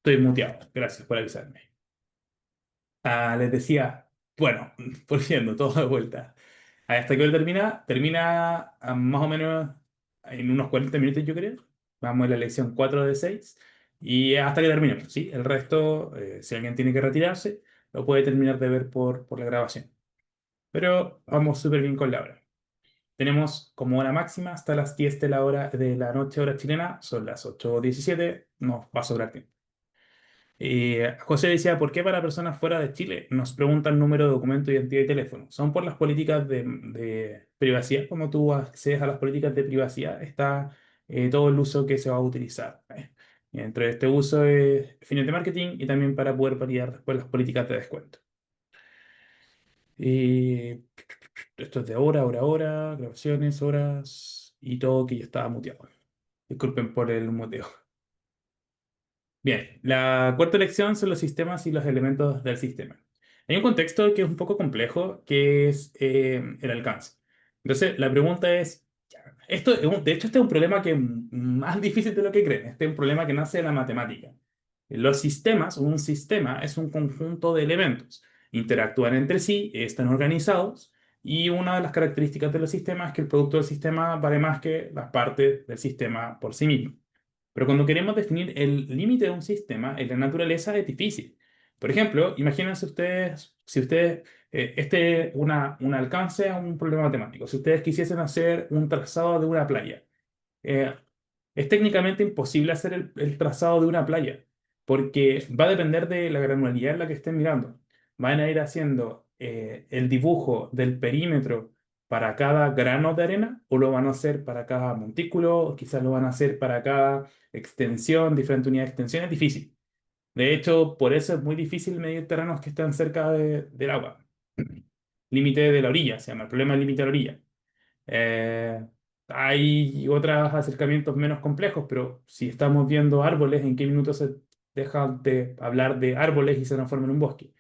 Estoy muteado. Gracias por avisarme. Les decía, bueno, por cierto, todo de vuelta. ¿Hasta que hora termina? Termina más o menos en unos 40 minutos, yo creo. Vamos a la lección 4 de 6. Y hasta que terminemos, ¿sí? El resto, si alguien tiene que retirarse, lo puede terminar de ver por la grabación. Pero vamos súper bien con la hora. Tenemos como hora máxima hasta las 10 de la hora de la noche, hora chilena. Son las 8:17. Nos va a sobrar tiempo. José decía, ¿por qué para personas fuera de Chile nos preguntan número de documento, identidad y teléfono? Son por las políticas de privacidad. Como tú accedes a las políticas de privacidad, está todo el uso que se va a utilizar. Y entre este uso es fines de marketing y también para poder validar después las políticas de descuento. Y esto es de hora, grabaciones, horas y todo que ya estaba muteado. Disculpen por el muteo. Bien, la cuarta lección son los sistemas y los elementos del sistema. Hay un contexto que es un poco complejo, que es el alcance. Entonces, la pregunta es, de hecho, este es un problema que es más difícil de lo que creen. Este es un problema que nace de la matemática. Los sistemas, un sistema es un conjunto de elementos. Interactúan entre sí, están organizados, y una de las características de los sistemas es que el producto del sistema vale más que las partes del sistema por sí mismo. Pero cuando queremos definir el límite de un sistema, en la naturaleza es difícil. Por ejemplo, imagínense ustedes, si ustedes, un alcance a un problema matemático, si ustedes quisiesen hacer un trazado de una playa, eh, es técnicamente imposible hacer el trazado de una playa, porque va a depender de la granularidad en la que estén mirando. Van a ir haciendo el dibujo del perímetro para cada grano de arena, o lo van a hacer para cada montículo, o quizás lo van a hacer para cada extensión, diferente unidad de extensión. Es difícil. De hecho, por eso es muy difícil medir terrenos que están cerca del agua. Límite de la orilla, se llama el problema del límite de la orilla. Eh, Hay otros acercamientos menos complejos, pero si estamos viendo árboles, ¿en qué minuto se deja de hablar de árboles y se transforma en un bosque?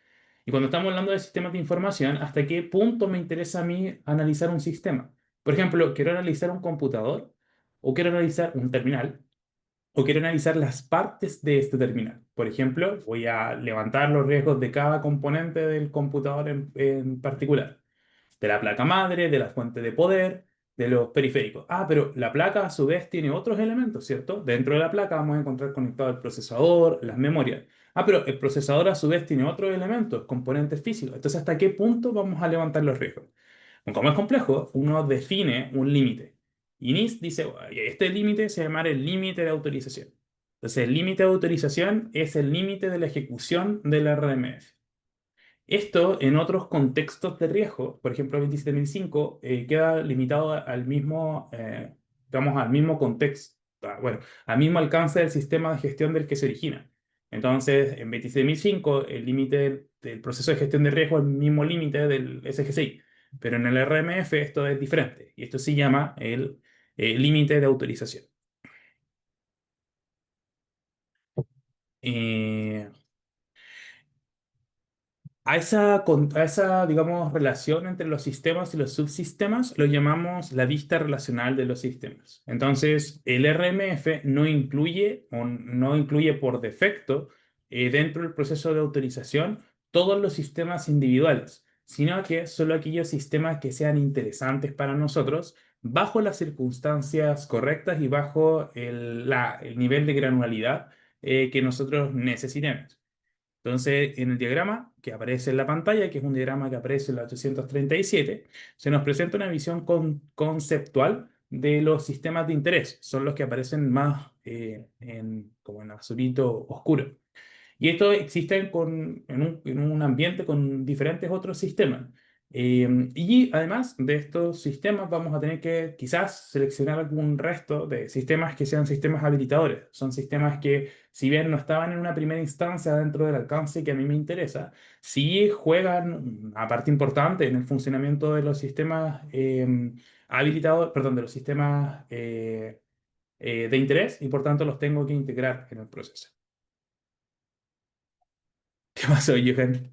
Y cuando estamos hablando de sistemas de información, ¿hasta qué punto me interesa a mí analizar un sistema? Por ejemplo, quiero analizar un computador, o quiero analizar un terminal, o quiero analizar las partes de este terminal. Por ejemplo, voy a levantar los riesgos de cada componente del computador en particular, de la placa madre, de la fuente de poder, de los periféricos. Ah, pero la placa a su vez tiene otros elementos, ¿cierto? Dentro de la placa vamos a encontrar conectado el procesador, las memorias. Ah, pero el procesador a su vez tiene otros elementos, componentes físicos. Entonces, ¿hasta qué punto vamos a levantar los riesgos? Como es complejo, uno define un límite. Y NIST dice, "Oye, este límite se llama el límite de autorización". Entonces, el límite de autorización es el límite de la ejecución del RMF. Esto en otros contextos de riesgo, por ejemplo, 27005, queda limitado al mismo, digamos, al mismo contexto, bueno, al mismo alcance del sistema de gestión del que se origina. Entonces, en 27005, el límite del proceso de gestión de riesgo es el mismo límite del SGCI, pero en el RMF esto es diferente, y esto se llama el límite de autorización. Eh, a esa, digamos, relación entre los sistemas y los subsistemas lo llamamos la vista relacional de los sistemas. Entonces, el RMF no incluye o no incluye por defecto dentro del proceso de autorización todos los sistemas individuales, sino que solo aquellos sistemas que sean interesantes para nosotros bajo las circunstancias correctas y bajo el nivel de granularidad que nosotros necesitemos. Entonces, en el diagrama que aparece en la pantalla, que es un diagrama que aparece en la 837, se nos presenta una visión conceptual de los sistemas de interés. Son los que aparecen más como en azulito oscuro. Y esto existe en un ambiente con diferentes otros sistemas. Y además de estos sistemas vamos a tener que quizás seleccionar algún resto de sistemas que sean sistemas habilitadores. Son sistemas que, si bien no estaban en una primera instancia dentro del alcance que a mí me interesa, sí juegan una parte importante en el funcionamiento de los sistemas habilitados, perdón, de los sistemas de interés, y por tanto los tengo que integrar en el proceso. ¿Qué pasó, Johan?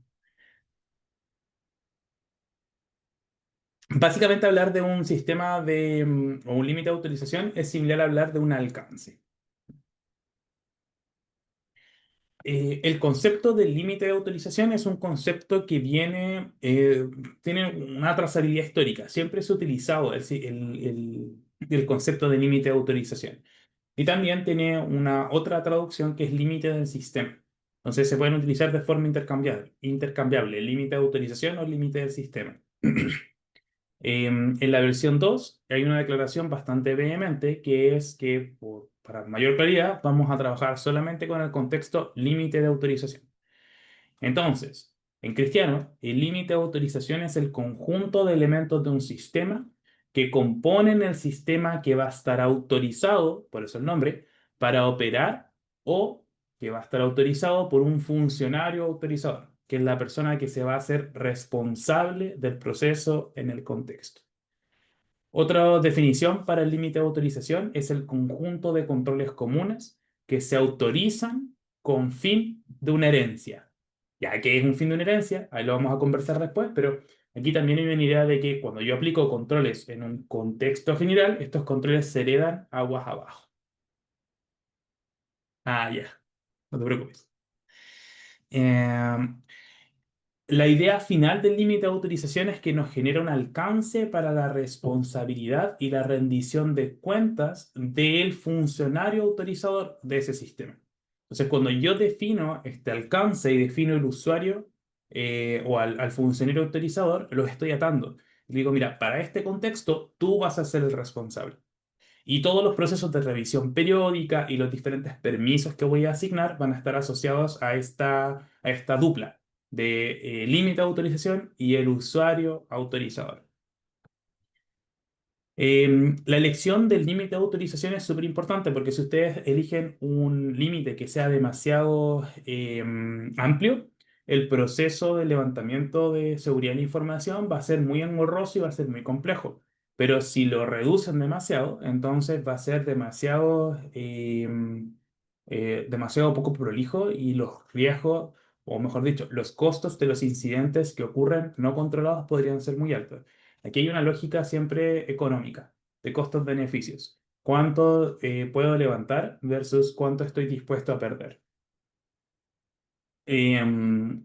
Básicamente hablar de un sistema o un límite de autorización es similar a hablar de un alcance. El concepto del límite de autorización es un concepto que tiene una trazabilidad histórica. Siempre se ha utilizado el concepto de límite de autorización. Y también tiene una otra traducción que es límite del sistema. Entonces se pueden utilizar de forma intercambiable, el límite de autorización o el límite del sistema. En la versión 2 hay una declaración bastante vehemente que es que, para mayor claridad, vamos a trabajar solamente con el contexto límite de autorización. Entonces, en cristiano, el límite de autorización es el conjunto de elementos de un sistema que componen el sistema que va a estar autorizado, por eso el nombre, para operar o que va a estar autorizado por un funcionario autorizador, que es la persona que se va a hacer responsable del proceso en el contexto. Otra definición para el límite de autorización es el conjunto de controles comunes que se autorizan con fin de una herencia. Ya que es un fin de una herencia, ahí lo vamos a conversar después, pero aquí también hay una idea de que cuando yo aplico controles en un contexto general, estos controles se heredan aguas abajo. Ah, ya, no te preocupes. Em, La idea final del límite de autorización es que nos genera un alcance para la responsabilidad y la rendición de cuentas del funcionario autorizador de ese sistema. Entonces, cuando yo defino este alcance y defino el usuario o al funcionario autorizador, los estoy atando. Y digo, mira, para este contexto, tú vas a ser el responsable. Y todos los procesos de revisión periódica y los diferentes permisos que voy a asignar van a estar asociados a esta dupla de límite de autorización y el usuario autorizador. La elección del límite de autorización es súper importante porque si ustedes eligen un límite que sea demasiado amplio, el proceso de levantamiento de seguridad de la información va a ser muy engorroso y va a ser muy complejo. Pero si lo reducen demasiado, entonces va a ser demasiado poco prolijo y los riesgos, o mejor dicho, los costos de los incidentes que ocurren no controlados podrían ser muy altos. Aquí hay una lógica siempre económica, de costos-beneficios. ¿Cuánto puedo levantar versus cuánto estoy dispuesto a perder?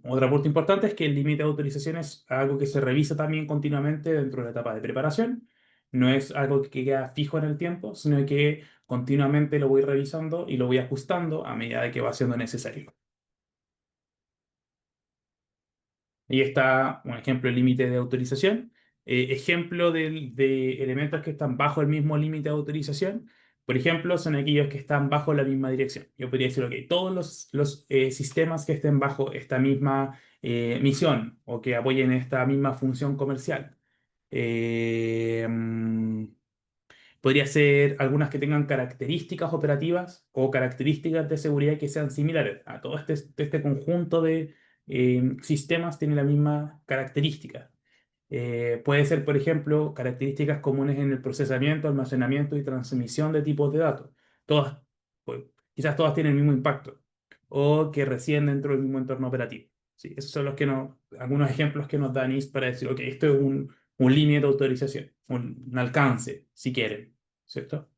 Otra punto importante es que el límite de autorización es algo que se revisa también continuamente dentro de la etapa de preparación. No es algo que queda fijo en el tiempo, sino que continuamente lo voy revisando y lo voy ajustando a medida de que va siendo necesario. Ahí está un ejemplo de límite de autorización. Ejemplo de elementos que están bajo el mismo límite de autorización. Por ejemplo, son aquellos que están bajo la misma dirección. Yo podría decir, ok, todos los sistemas que estén bajo esta misma misión o que apoyen esta misma función comercial. Eh, mm, Podría ser algunas que tengan características operativas o características de seguridad que sean similares. A todo este conjunto de sistemas tiene la misma característica. Puede ser, por ejemplo, características comunes en el procesamiento, almacenamiento y transmisión de tipos de datos. Todas, pues, quizás todas tienen el mismo impacto o que residen dentro del mismo entorno operativo. Sí, esos son algunos ejemplos que nos da NIST para decir, ok, esto es un límite de autorización, un alcance, si quieren, ¿cierto?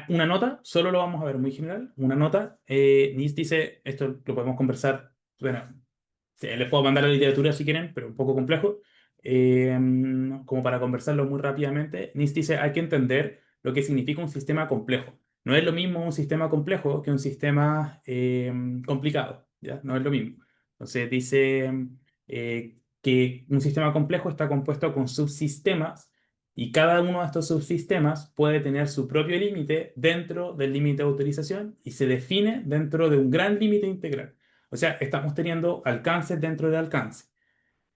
Una nota, solo lo vamos a ver muy general. Una nota, NIST dice, esto lo podemos conversar, bueno, sí, les puedo mandar la literatura si quieren, pero un poco complejo. Eh, Como para conversarlo muy rápidamente, NIST dice, hay que entender lo que significa un sistema complejo. No es lo mismo un sistema complejo que un sistema complicado, ¿ya? No es lo mismo. Entonces dice que un sistema complejo está compuesto con subsistemas y cada uno de estos subsistemas puede tener su propio límite dentro del límite de autorización y se define dentro de un gran límite integral. O sea, estamos teniendo alcances dentro de alcance.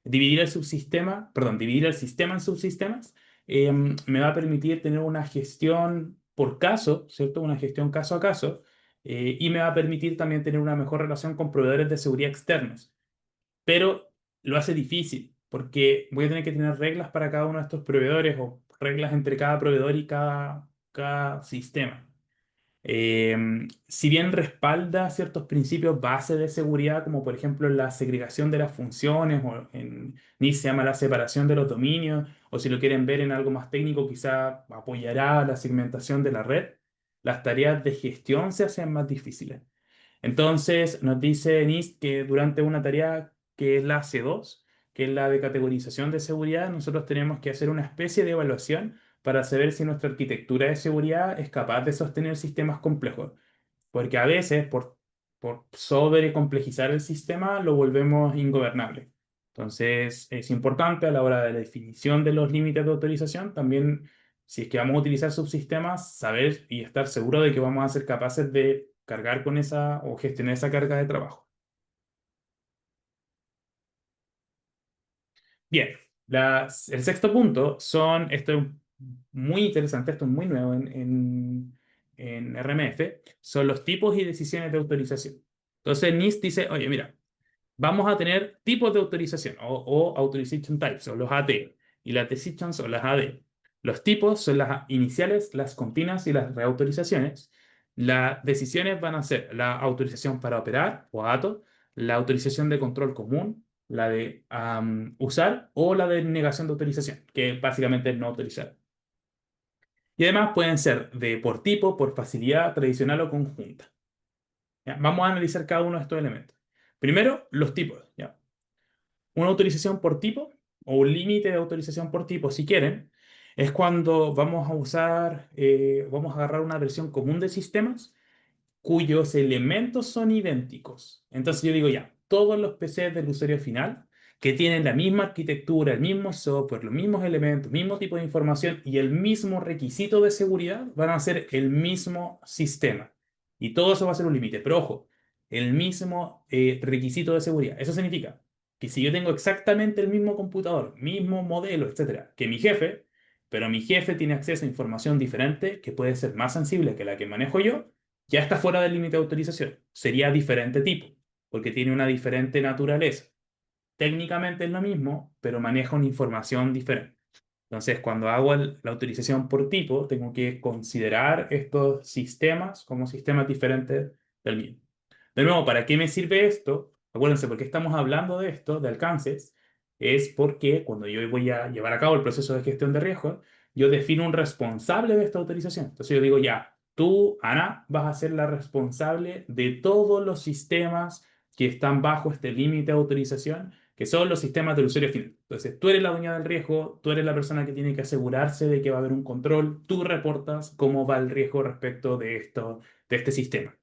Dividir el sistema en subsistemas me va a permitir tener una gestión por caso, ¿cierto? Una gestión caso a caso, y me va a permitir también tener una mejor relación con proveedores de seguridad externos. Pero lo hace difícil, porque voy a tener que tener reglas para cada uno de estos proveedores o reglas entre cada proveedor y cada sistema. Si bien respalda ciertos principios base de seguridad, como por ejemplo la segregación de las funciones, o en NIST se llama la separación de los dominios, o si lo quieren ver en algo más técnico, quizá apoyará la segmentación de la red. las tareas de gestión se hacen más difíciles. Entonces, nos dice NIST que durante una tarea que es la C2, que es la de categorización de seguridad, nosotros tenemos que hacer una especie de evaluación para saber si nuestra arquitectura de seguridad es capaz de sostener sistemas complejos. Porque a veces, por sobrecomplejizar el sistema, lo volvemos ingobernable. Entonces, es importante a la hora de la definición de los límites de autorización, también, si es que vamos a utilizar subsistemas, saber y estar seguro de que vamos a ser capaces de cargar con esa o gestionar esa carga de trabajo. Bien, el sexto punto esto es muy interesante, esto es muy nuevo en RMF, son los tipos y decisiones de autorización. Entonces, NIST dice, oye, mira, vamos a tener tipos de autorización o authorization types o los AT y las decisions o las AD. Los tipos son las iniciales, las continuas y las reautorizaciones. Las decisiones van a ser la autorización para operar o ATO, la autorización de control común, la de usar o la de negación de autorización, que básicamente es no autorizar. Y además pueden ser de por tipo, por facilidad, tradicional o conjunta. ¿Ya? Vamos a analizar cada uno de estos elementos. Primero, los tipos. ¿Ya? Una autorización por tipo o un límite de autorización por tipo, si quieren, es cuando vamos a usar, vamos a agarrar una versión común de sistemas cuyos elementos son idénticos. Entonces yo digo ya, todos los PCs del usuario final que tienen la misma arquitectura, el mismo software, los mismos elementos, mismo tipo de información y el mismo requisito de seguridad van a ser el mismo sistema. Y todo eso va a ser un límite. Pero ojo, el mismo requisito de seguridad. Eso significa que si yo tengo exactamente el mismo computador, mismo modelo, etcétera, que mi jefe, pero mi jefe tiene acceso a información diferente que puede ser más sensible que la que manejo yo, ya está fuera del límite de autorización. Sería diferente tipo, porque tiene una diferente naturaleza. Técnicamente es lo mismo, pero maneja una información diferente. Entonces, cuando hago la autorización por tipo, tengo que considerar estos sistemas como sistemas diferentes del mío. De nuevo, ¿para qué me sirve esto? Acuérdense, ¿por qué estamos hablando de esto, de alcances? Es porque cuando yo voy a llevar a cabo el proceso de gestión de riesgo, yo defino un responsable de esta autorización. Entonces yo digo, ya, tú, Ana, vas a ser la responsable de todos los sistemas que están bajo este límite de autorización, que son los sistemas del usuario final. Entonces, tú eres la dueña del riesgo, tú eres la persona que tiene que asegurarse de que va a haber un control, tú reportas cómo va el riesgo respecto de esto, de este sistema.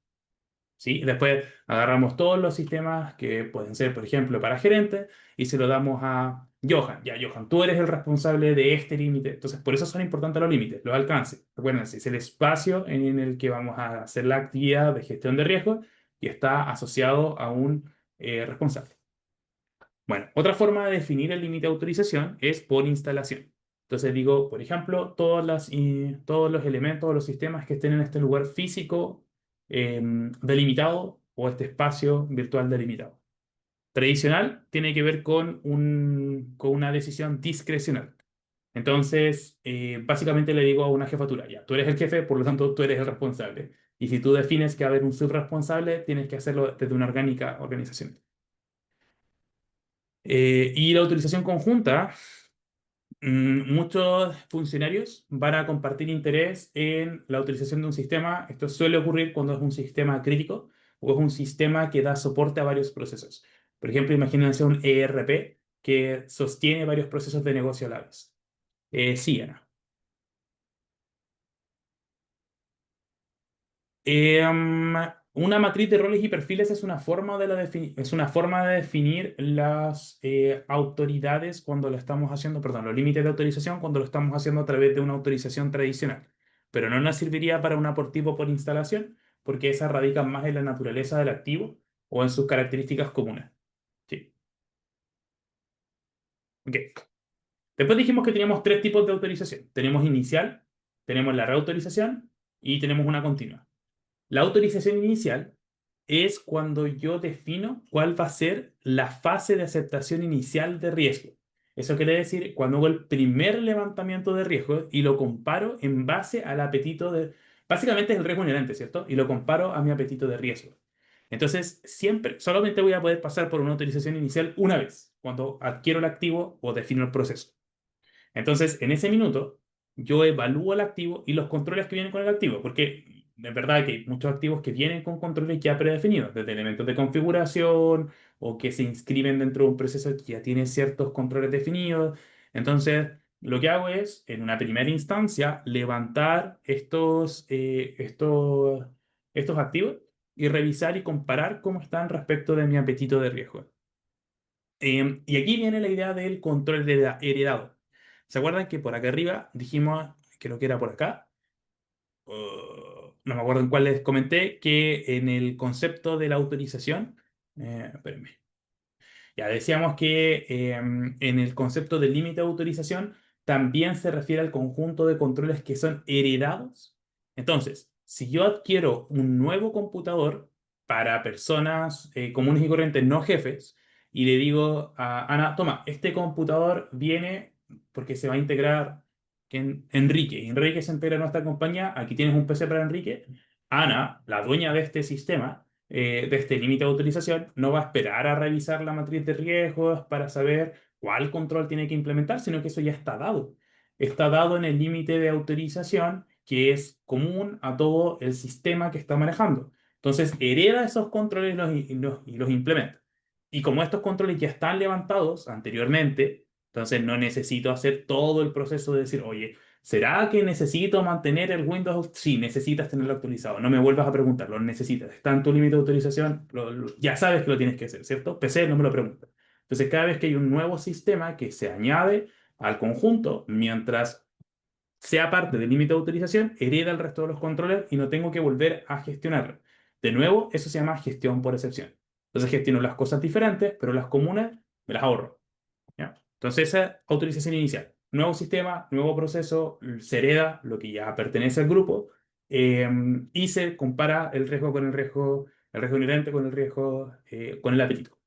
¿Sí? Después agarramos todos los sistemas que pueden ser, por ejemplo, para gerente y se lo damos a Johan. Ya, Johan, tú eres el responsable de este límite. Entonces, por eso son importantes los límites, los alcances. Recuerden, es el espacio en el que vamos a hacer la actividad de gestión de riesgo y está asociado a un responsable. Bueno, otra forma de definir el límite de autorización es por instalación. Entonces digo, por ejemplo, todos los elementos o los sistemas que estén en este lugar físico delimitado o este espacio virtual delimitado. Tradicional tiene que ver con una decisión discrecional. Entonces, básicamente le digo a una jefatura, ya, tú eres el jefe, por lo tanto, tú eres el responsable. Y si tú defines que va a haber un subresponsable, tienes que hacerlo desde una orgánica organización. Y la utilización conjunta, muchos funcionarios van a compartir interés en la utilización de un sistema. Esto suele ocurrir cuando es un sistema crítico o es un sistema que da soporte a varios procesos. Por ejemplo, imagínense un ERP que sostiene varios procesos de negocio a la vez. Sí, Ana. Una matriz de roles y perfiles es una forma es una forma de definir las autoridades cuando lo estamos haciendo, perdón, los límites de autorización cuando lo estamos haciendo a través de una autorización tradicional. Pero no nos serviría para una por tipo por instalación, porque esa radica más en la naturaleza del activo o en sus características comunes. Sí. Ok. Después dijimos que teníamos tres tipos de autorización. Tenemos inicial, tenemos la reautorización y tenemos una continua. La autorización inicial es cuando yo defino cuál va a ser la fase de aceptación inicial de riesgo. Eso quiere decir cuando hago el primer levantamiento de riesgo y lo comparo en base al apetito de... Básicamente es el riesgo inherente, ¿cierto? Y lo comparo a mi apetito de riesgo. Entonces, siempre, solamente voy a poder pasar por una autorización inicial una vez, cuando adquiero el activo o defino el proceso. Entonces, en ese minuto, yo evalúo el activo y los controles que vienen con el activo, porque es verdad que hay muchos activos que vienen con controles ya predefinidos, desde elementos de configuración o que se inscriben dentro de un proceso que ya tiene ciertos controles definidos. Entonces, lo que hago es, en una primera instancia, levantar estos activos y revisar y comparar cómo están respecto de mi apetito de riesgo. Y aquí viene la idea del control heredado. ¿Se acuerdan que por acá arriba dijimos, creo que era por acá, no me acuerdo en cuál les comenté, que en el concepto de la autorización, espérenme. Ya decíamos que en el concepto del límite de autorización también se refiere al conjunto de controles que son heredados. Entonces, si yo adquiero un nuevo computador para personas comunes y corrientes, no jefes, y le digo a Ana, toma, este computador viene porque se va a integrar en Enrique. Enrique se integra a nuestra compañía, aquí tienes un PC para Enrique. Ana, la dueña de este sistema, de este límite de autorización, no va a esperar a revisar la matriz de riesgos para saber cuál control tiene que implementar, sino que eso ya está dado. Está dado en el límite de autorización que es común a todo el sistema que está manejando. Entonces, hereda esos controles y los implementa. Y como estos controles ya están levantados anteriormente, entonces no necesito hacer todo el proceso de decir, oye, ¿será que necesito mantener el Windows? Sí, necesitas tenerlo actualizado. No me vuelvas a preguntar, lo necesitas. Está en tu límite de autorización, ya sabes que lo tienes que hacer, ¿cierto? PC no me lo pregunta. Entonces, cada vez que hay un nuevo sistema que se añade al conjunto, mientras sea parte del límite de autorización, hereda el resto de los controles y no tengo que volver a gestionarlo. De nuevo, eso se llama gestión por excepción. Entonces, gestiono las cosas diferentes, pero las comunes me las ahorro. ¿Ya? Entonces, esa autorización inicial. Nuevo sistema, nuevo proceso, se hereda lo que ya pertenece al grupo y se compara el riesgo inherente con el riesgo, con el apetito.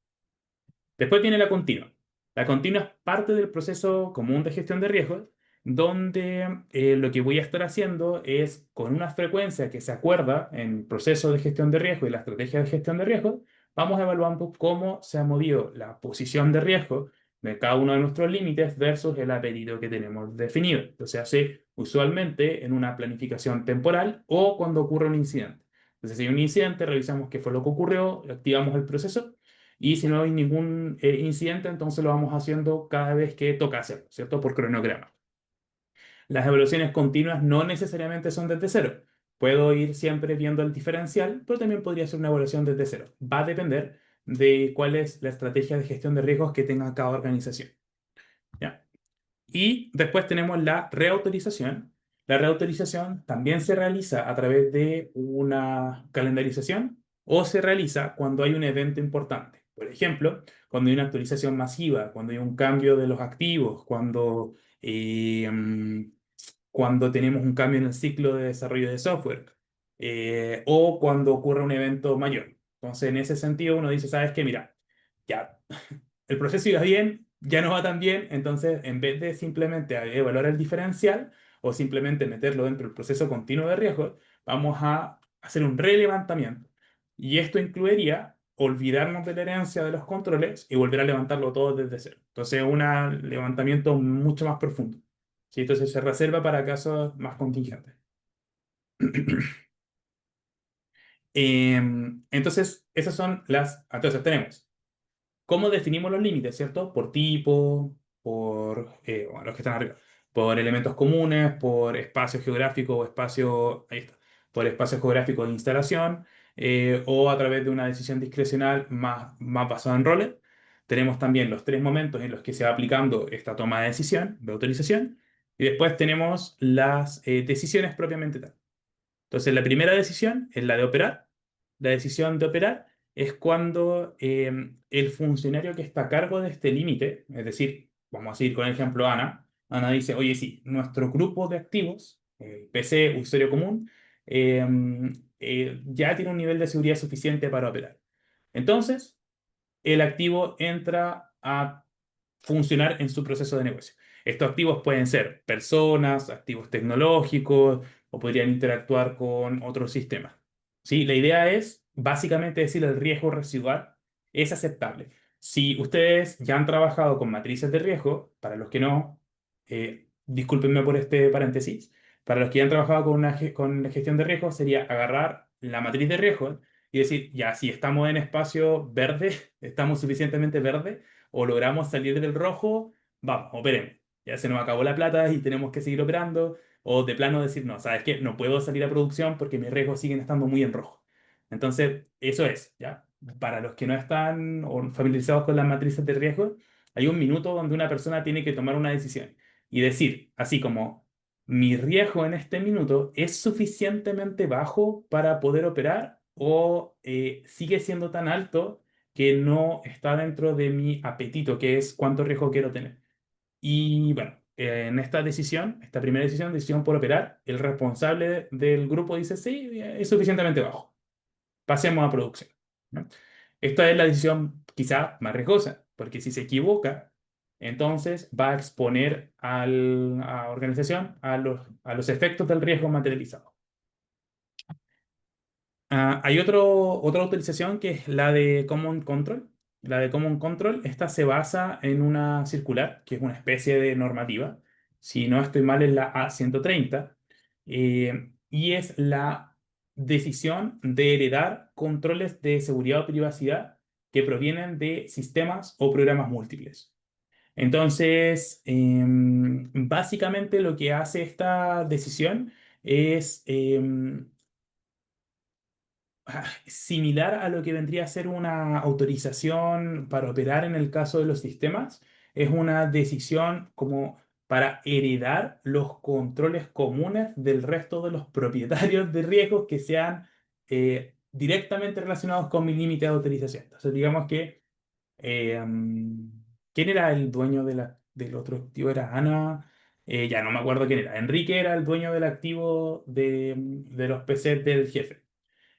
Después viene la continua. La continua es parte del proceso común de gestión de riesgos, donde lo que voy a estar haciendo es, con una frecuencia que se acuerda en el proceso de gestión de riesgo y la estrategia de gestión de riesgos, vamos evaluando cómo se ha movido la posición de riesgo de cada uno de nuestros límites versus el apetito que tenemos definido. Entonces, se hace usualmente en una planificación temporal o cuando ocurre un incidente. Entonces, si hay un incidente, revisamos qué fue lo que ocurrió, activamos el proceso y si no hay ningún incidente, entonces lo vamos haciendo cada vez que toca hacerlo, ¿cierto? Por cronograma. Las evaluaciones continuas no necesariamente son desde cero. Puedo ir siempre viendo el diferencial, pero también podría ser una evaluación desde cero. Va a depender de cuál es la estrategia de gestión de riesgos que tenga cada organización. ¿Ya? Y después tenemos la reautorización. La reautorización también se realiza a través de una calendarización o se realiza cuando hay un evento importante. Por ejemplo, cuando hay una actualización masiva, cuando hay un cambio de los activos, eh, mm, cuando tenemos un cambio en el ciclo de desarrollo de software o cuando ocurre un evento mayor. Entonces, en ese sentido, uno dice, ¿sabes qué? Mira, ya el proceso iba bien, ya no va tan bien, entonces en vez de simplemente evaluar el diferencial o simplemente meterlo dentro del proceso continuo de riesgo, vamos a hacer un relevantamiento. Y esto incluiría olvidarnos de la herencia de los controles y volver a levantarlo todo desde cero. Entonces, un levantamiento mucho más profundo. ¿Sí? Entonces, se reserva para casos más contingentes. Entonces, esas son las... Entonces, tenemos cómo definimos los límites, ¿cierto? Por tipo, bueno, los que están arriba, por elementos comunes, por espacio geográfico o espacio, ahí está, por espacio geográfico de instalación, o a través de una decisión discrecional más basada en roles. Tenemos también los tres momentos en los que se va aplicando esta toma de decisión, de autorización, y después tenemos las decisiones propiamente tal. Entonces, la primera decisión es la de operar. La decisión de operar es cuando el funcionario que está a cargo de este límite, es decir, vamos a seguir con el ejemplo Ana, Ana dice, oye, sí, nuestro grupo de activos, PC, usuario común, eh, ya tiene un nivel de seguridad suficiente para operar. Entonces, el activo entra a funcionar en su proceso de negocio. Estos activos pueden ser personas, activos tecnológicos o podrían interactuar con otros sistemas. ¿Sí? La idea es básicamente decir el riesgo residual es aceptable. Si ustedes ya han trabajado con matrices de riesgo, para los que no, discúlpenme por este paréntesis, Para los que ya han trabajado con la gestión de riesgos, sería agarrar la matriz de riesgos y decir, ya, si estamos en espacio verde, estamos suficientemente verde, o logramos salir del rojo, vamos, operemos. Ya se nos acabó la plata y tenemos que seguir operando, o de plano decir, no, ¿sabes qué? No puedo salir a producción porque mis riesgos siguen estando muy en rojo. Entonces, eso es, ¿ya? Para los que no están o familiarizados con las matrices de riesgo, hay un minuto donde una persona tiene que tomar una decisión y decir, así como, mi riesgo en este minuto es suficientemente bajo para poder operar o sigue siendo tan alto que no está dentro de mi apetito, que es cuánto riesgo quiero tener. Y bueno, en esta decisión, esta primera decisión, decisión por operar, el responsable del grupo dice, sí, es suficientemente bajo, pasemos a producción, ¿no? Esta es la decisión quizá más riesgosa, porque si se equivoca, entonces va a exponer a la organización a los efectos del riesgo materializado. Hay otra utilización que es la de Common Control. La de Common Control, esta se basa en una circular, que es una especie de normativa. Si no estoy mal, es la A130. Y es la decisión de heredar controles de seguridad o privacidad que provienen de sistemas o programas múltiples. Entonces, básicamente lo que hace esta decisión es similar a lo que vendría a ser una autorización para operar en el caso de los sistemas. Es una decisión como para heredar los controles comunes del resto de los propietarios de riesgos que sean directamente relacionados con mi límite de autorización. Entonces, digamos que, ¿quién era el dueño del otro activo? ¿Era Ana? Ya no me acuerdo quién era. Enrique era el dueño del activo de los PCs del jefe.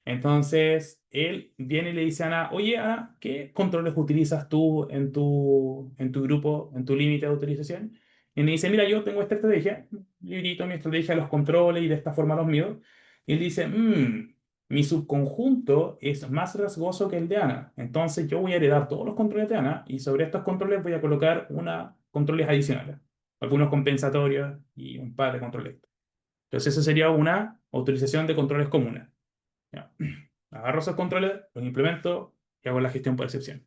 Entonces, él viene y le dice a Ana, oye, Ana, ¿qué controles utilizas tú en tu grupo, en tu límite de autorización? Y me dice, mira, yo tengo esta estrategia, librito, mi estrategia, los controles y de esta forma los míos. Y él dice, mi subconjunto es más rasgoso que el de Ana. Entonces, yo voy a heredar todos los controles de Ana y sobre estos controles voy a colocar controles adicionales, algunos compensatorios y un par de controles. Entonces, eso sería una autorización de controles comunes. Ya. Agarro esos controles, los implemento y hago la gestión por excepción.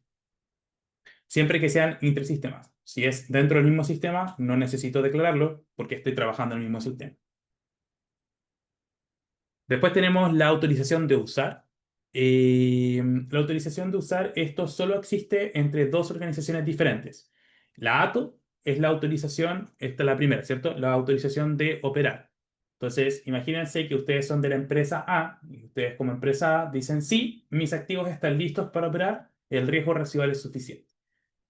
Siempre que sean sistemas. Si es dentro del mismo sistema, no necesito declararlo porque estoy trabajando en el mismo sistema. Después tenemos la autorización de usar. La autorización de usar, esto solo existe entre dos organizaciones diferentes. La ATO es la autorización, esta es la primera, ¿cierto? La autorización de operar. Entonces, imagínense que ustedes son de la empresa A y ustedes como empresa A dicen, sí, mis activos están listos para operar, el riesgo residual es suficiente.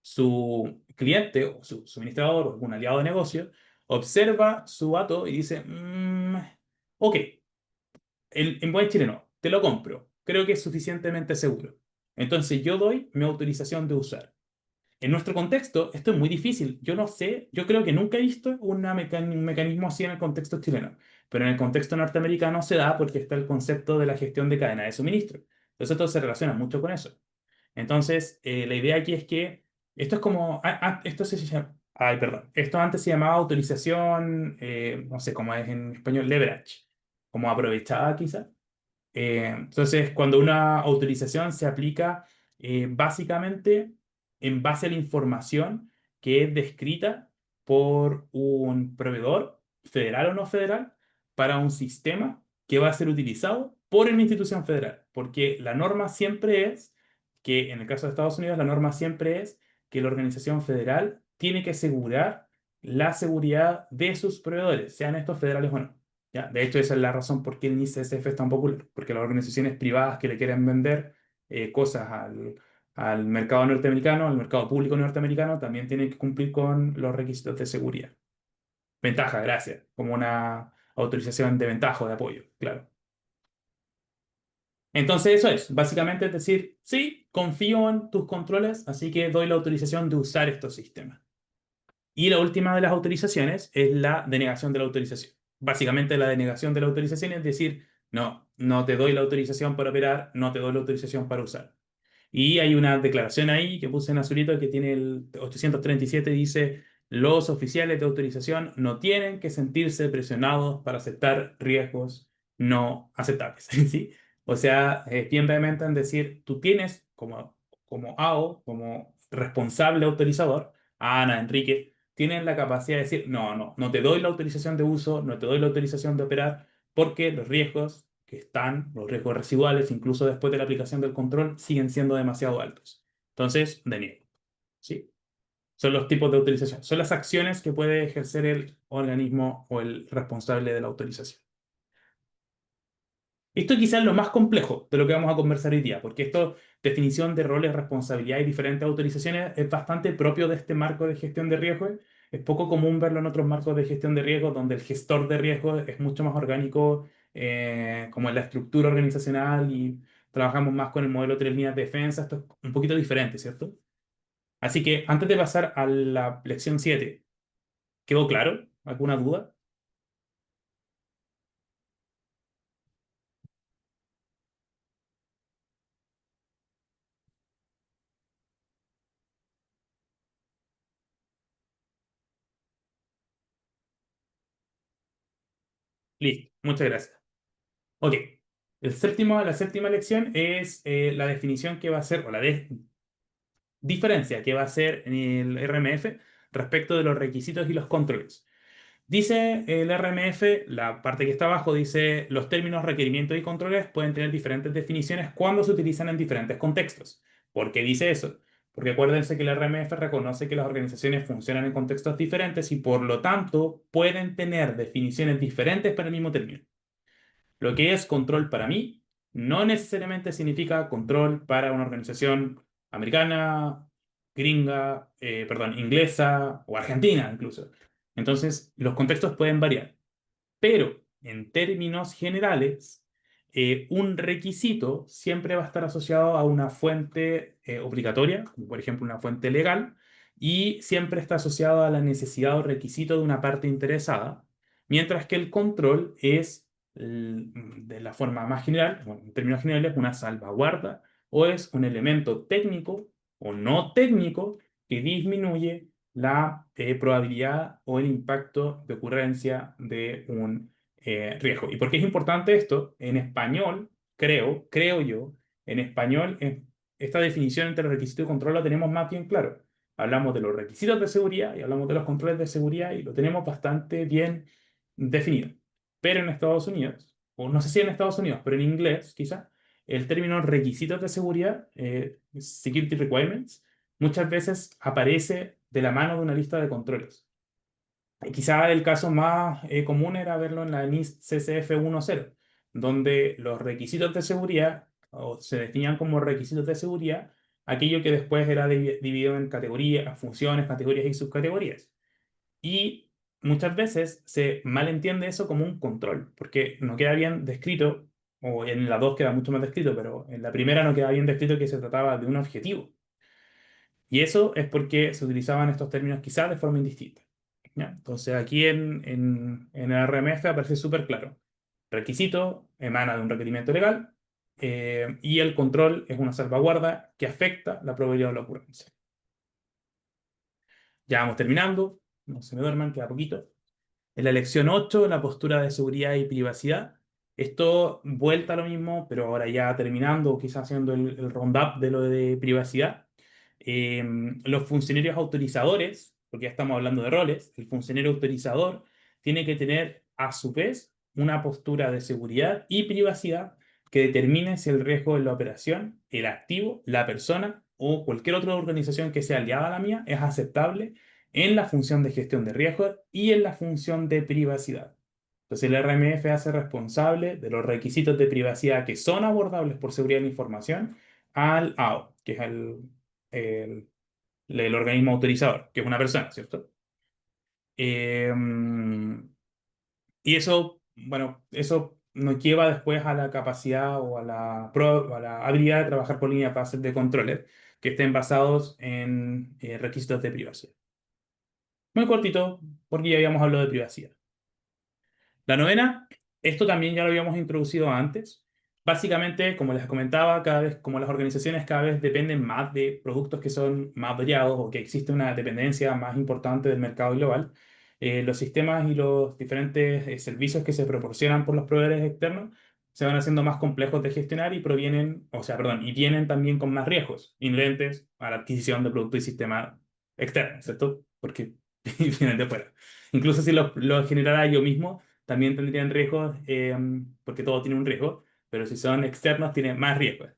Su cliente o su suministrador o algún aliado de negocio observa su ATO y dice, ok, en buen chileno, te lo compro. Creo que es suficientemente seguro. Entonces yo doy mi autorización de usar. En nuestro contexto, esto es muy difícil. Yo no sé, yo creo que nunca he visto un mecanismo así en el contexto chileno, pero en el contexto norteamericano se da porque está el concepto de la gestión de cadena de suministro. Entonces esto se relaciona mucho con eso. Entonces, la idea aquí es que esto es como, esto se llama, ay, perdón, esto antes se llamaba autorización, no sé cómo es en español, leverage, como aprovechada quizá. Entonces, cuando una autorización se aplica básicamente en base a la información que es descrita por un proveedor, federal o no federal, para un sistema que va a ser utilizado por una institución federal. Porque la norma siempre es que, en el caso de Estados Unidos, la norma siempre es que la organización federal tiene que asegurar la seguridad de sus proveedores, sean estos federales o no. ¿Ya? De hecho, esa es la razón por qué el NICSF es tan popular, porque las organizaciones privadas que le quieren vender cosas al mercado norteamericano, al mercado público norteamericano, también tienen que cumplir con los requisitos de seguridad. Ventaja, gracias, como una autorización de ventaja o de apoyo, claro. Entonces eso es, básicamente es decir, sí, confío en tus controles, así que doy la autorización de usar estos sistemas. Y la última de las autorizaciones es la denegación de la autorización. Básicamente la denegación de la autorización es decir, no, no te doy la autorización para operar, no te doy la autorización para usar. Y hay una declaración ahí que puse en azulito que tiene el 837, dice, Los oficiales de autorización no tienen que sentirse presionados para aceptar riesgos no aceptables, ¿sí? O sea, bien vehemente en decir, tú tienes como AO, como responsable autorizador, Ana, Enrique, tienen la capacidad de decir, no, no, no te doy la autorización de uso, no te doy la autorización de operar, porque los riesgos que están, los riesgos residuales, incluso después de la aplicación del control, siguen siendo demasiado altos. Entonces, deniego, ¿sí? Son los tipos de autorización. Son las acciones que puede ejercer el organismo o el responsable de la autorización. Esto quizás es lo más complejo de lo que vamos a conversar hoy día, porque esto, definición de roles, responsabilidad y diferentes autorizaciones, es bastante propio de este marco de gestión de riesgos. Es poco común verlo en otros marcos de gestión de riesgos, donde el gestor de riesgos es mucho más orgánico, como en la estructura organizacional, y trabajamos más con el modelo de tres líneas de defensa. Esto es un poquito diferente, ¿cierto? Así que antes de pasar a la lección 7, ¿quedó claro? ¿Alguna duda? Listo, muchas gracias. Ok, la séptima lección es la definición que va a ser, o la diferencia que va a ser en el RMF respecto de los requisitos y los controles. Dice el RMF, la parte que está abajo, dice los términos requerimientos y controles pueden tener diferentes definiciones cuando se utilizan en diferentes contextos. ¿Por qué dice eso? Porque acuérdense que el RMF reconoce que las organizaciones funcionan en contextos diferentes y por lo tanto pueden tener definiciones diferentes para el mismo término. Lo que es control para mí no necesariamente significa control para una organización americana, gringa, perdón, inglesa o argentina incluso. Entonces, los contextos pueden variar. Pero en términos generales, un requisito siempre va a estar asociado a una fuente obligatoria, como por ejemplo una fuente legal, y siempre está asociado a la necesidad o requisito de una parte interesada, mientras que el control es, de la forma más general, bueno, en términos generales, una salvaguarda o es un elemento técnico o no técnico que disminuye la probabilidad o el impacto de ocurrencia de un riesgo. ¿Y por qué es importante esto? En español, creo yo, en español, esta definición entre requisito y control la tenemos más bien claro. Hablamos de los requisitos de seguridad y hablamos de los controles de seguridad y lo tenemos bastante bien definido. Pero en Estados Unidos, o no sé si en Estados Unidos, pero en inglés quizá, el término requisitos de seguridad, security requirements, muchas veces aparece de la mano de una lista de controles. Quizá el caso más común era verlo en la NIST CCF 1.0, donde los requisitos de seguridad, o se definían como requisitos de seguridad, aquello que después era dividido en categorías, funciones, categorías y subcategorías. Y muchas veces se malentiende eso como un control, porque no queda bien descrito, o en la 2 queda mucho más descrito, pero en la primera no queda bien descrito que se trataba de un objetivo. Y eso es porque se utilizaban estos términos quizás de forma indistinta. ¿Ya? Entonces aquí en el RMF aparece súper claro. Requisito emana de un requerimiento legal, y el control es una salvaguarda que afecta la probabilidad de la ocurrencia. Ya vamos terminando, no se me duerman, queda poquito. En la lección 8, la postura de seguridad y privacidad. Esto vuelta a lo mismo, pero ahora ya terminando, quizás haciendo el roundup de lo de privacidad. Eh, los funcionarios autorizadores, porque ya estamos hablando de roles, el funcionario autorizador tiene que tener a su vez una postura de seguridad y privacidad que determine si el riesgo de la operación, el activo, la persona o cualquier otra organización que sea aliada a la mía es aceptable en la función de gestión de riesgos y en la función de privacidad. Entonces, el RMF hace responsable de los requisitos de privacidad que son abordables por seguridad de la información al AO, que es el, el organismo autorizador, que es una persona, ¿cierto? Eh, y eso, bueno, eso nos lleva después a la capacidad o a la habilidad de trabajar por línea de pases de controles que estén basados en requisitos de privacidad. Muy cortito, porque ya habíamos hablado de privacidad. La novena, esto también ya lo habíamos introducido antes. Básicamente, como les comentaba, cada vez, como las organizaciones cada vez dependen más de productos que son más variados o que existe una dependencia más importante del mercado global, los sistemas y los diferentes servicios que se proporcionan por los proveedores externos se van haciendo más complejos de gestionar y provienen, o sea, perdón, y vienen también con más riesgos inherentes a la adquisición de productos y sistemas externos, ¿cierto? Porque vienen de fuera. Incluso si los generara yo mismo, también tendrían riesgos, porque todo tiene un riesgo, pero si son externos tienen más riesgos.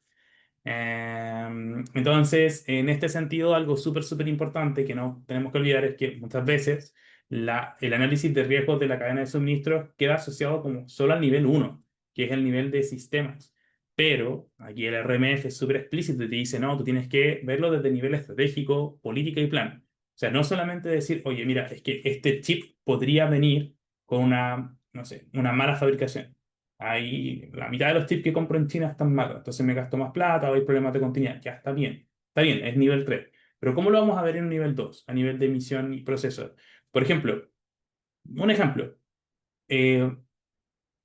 Entonces, en este sentido, algo súper, súper importante que no tenemos que olvidar es que muchas veces el análisis de riesgos de la cadena de suministros queda asociado como solo al nivel uno, que es el nivel de sistemas. Pero aquí el RMF es súper explícito y te dice, no, tú tienes que verlo desde el nivel estratégico, política y plan. O sea, no solamente decir, oye, mira, es que este chip podría venir con una, no sé, una mala fabricación. Ahí la mitad de los chips que compro en China están malos, entonces me gasto más plata o hay problemas de continuidad. Ya está bien, es nivel 3. Pero ¿cómo lo vamos a ver en un nivel 2 a nivel de emisión y proceso? Por ejemplo, un ejemplo. eh,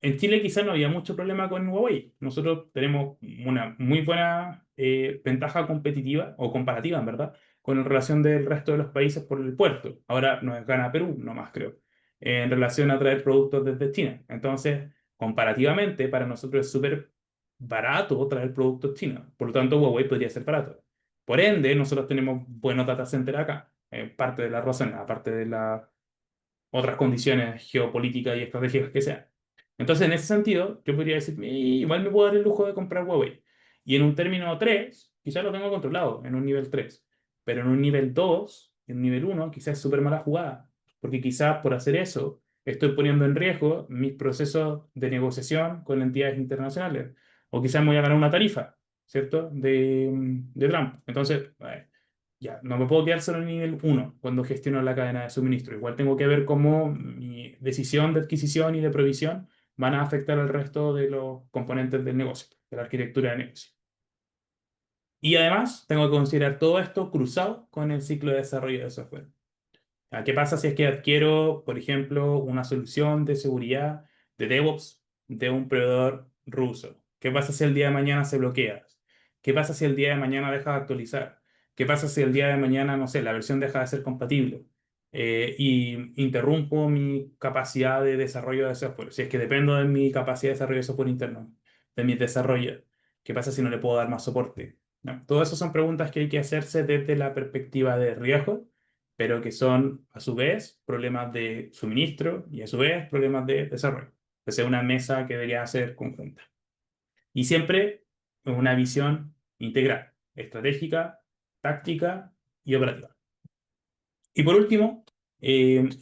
en Chile quizás no había mucho problema con Huawei. Nosotros tenemos una muy buena ventaja competitiva o comparativa, en verdad, con relación del resto de los países por el puerto. Ahora nos gana Perú, no más creo, en relación a traer productos desde China. Entonces, comparativamente, para nosotros es súper barato traer productos chinos. Por lo tanto, Huawei podría ser barato. Por ende, nosotros tenemos buenos data centers acá. Parte de la razón, aparte de las otras condiciones geopolíticas y estratégicas que sean. Entonces, en ese sentido, yo podría decir, igual me puedo dar el lujo de comprar Huawei". Y en un término 3 quizás lo tengo controlado, en un nivel 3. Pero en un nivel 2 en un nivel uno quizás es súper mala jugada. Porque quizás por hacer eso, estoy poniendo en riesgo mis procesos de negociación con entidades internacionales. O quizás me voy a ganar una tarifa, ¿cierto? De Trump. Entonces, ya, no me puedo quedar solo en nivel uno cuando gestiono la cadena de suministro. Igual tengo que ver cómo mi decisión de adquisición y de provisión van a afectar al resto de los componentes del negocio, de la arquitectura de negocio. Y además, tengo que considerar todo esto cruzado con el ciclo de desarrollo de software. ¿Qué pasa si es que adquiero, por ejemplo, una solución de seguridad de DevOps de un proveedor ruso? ¿Qué pasa si el día de mañana se bloquea? ¿Qué pasa si el día de mañana deja de actualizar? ¿Qué pasa si el día de mañana, no sé, la versión deja de ser compatible? Y interrumpo mi capacidad de desarrollo de software. Si es que dependo de mi capacidad de desarrollo de software interno, de mi desarrollo, ¿qué pasa si no le puedo dar más soporte? ¿No? Todo eso son preguntas que hay que hacerse desde la perspectiva de riesgo, pero que son a su vez problemas de suministro y a su vez problemas de desarrollo. Entonces es una mesa que debería ser conjunta. Y siempre con una visión integral, estratégica, táctica y operativa. Y por último,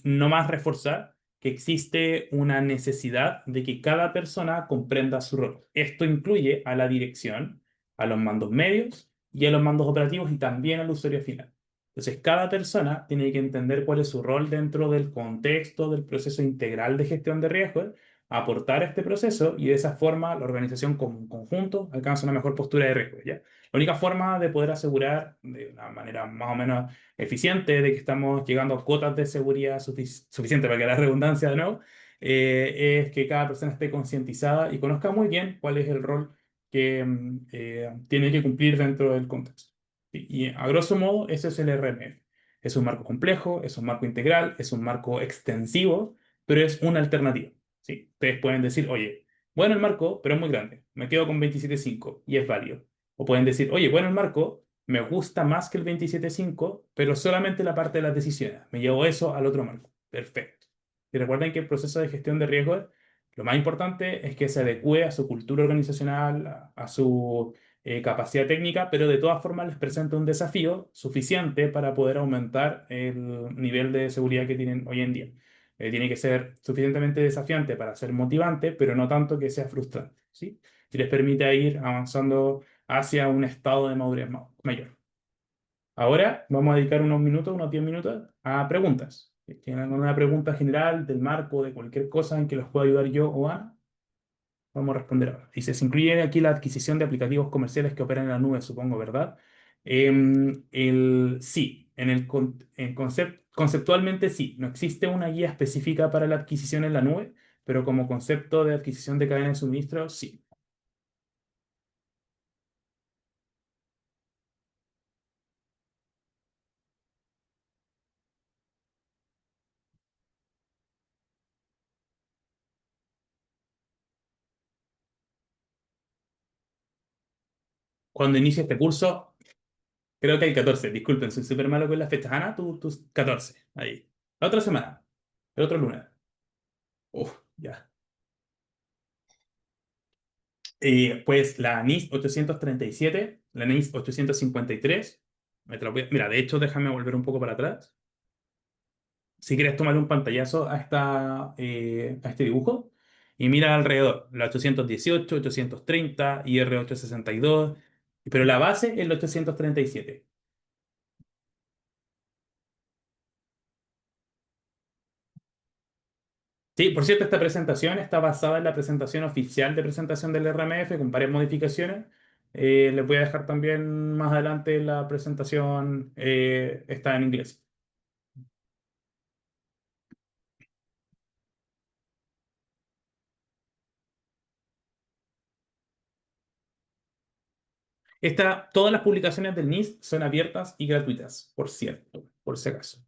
no más reforzar que existe una necesidad de que cada persona comprenda su rol. Esto incluye a la dirección, a los mandos medios y a los mandos operativos y también al usuario final. Entonces, cada persona tiene que entender cuál es su rol dentro del contexto del proceso integral de gestión de riesgos, aportar a este proceso y de esa forma la organización como conjunto alcanza una mejor postura de riesgo, ¿ya? La única forma de poder asegurar de una manera más o menos eficiente, de que estamos llegando a cuotas de seguridad suficiente para que la redundancia de nuevo, es que cada persona esté concientizada y conozca muy bien cuál es el rol que tiene que cumplir dentro del contexto. Y a grosso modo, ese es el RMF. Es un marco complejo, es un marco integral, es un marco extensivo, pero es una alternativa. ¿Sí? Ustedes pueden decir, oye, bueno el marco, pero es muy grande. Me quedo con 27.5 y es válido. O pueden decir, oye, bueno el marco, me gusta más que el 27.5, pero solamente la parte de las decisiones. Me llevo eso al otro marco. Perfecto. Y recuerden que el proceso de gestión de riesgos, lo más importante es que se adecue a su cultura organizacional, a su capacidad técnica, pero de todas formas les presenta un desafío suficiente para poder aumentar el nivel de seguridad que tienen hoy en día. Tiene que ser suficientemente desafiante para ser motivante, pero no tanto que sea frustrante, ¿sí? Y les permite ir avanzando hacia un estado de madurez mayor. Ahora vamos a dedicar unos minutos, unos 10 minutos, a preguntas. Si tienen alguna pregunta general del marco, de cualquier cosa en que los pueda ayudar yo o Ana, vamos a responder ahora. Dice, se incluye aquí la adquisición de aplicativos comerciales que operan en la nube, supongo, ¿verdad? Sí, conceptualmente sí. No existe una guía específica para la adquisición en la nube, pero como concepto de adquisición de cadena de suministro, sí. Cuando inicie este curso, creo que el 14. Disculpen, soy súper malo con las fechas. Ana, tus 14. Ahí. La otra semana. El otro lunes. Uf, ya. Pues la NIS 837, la NIS 853. Mira, de hecho, déjame volver un poco para atrás. Si quieres tomar un pantallazo a este dibujo y mira alrededor, la 818, 830, IR862, pero la base es la 837. Sí, por cierto, esta presentación está basada en la presentación oficial de presentación del RMF con varias modificaciones. Les voy a dejar también más adelante la presentación, está en inglés. Todas las publicaciones del NIST son abiertas y gratuitas, por cierto, por si acaso.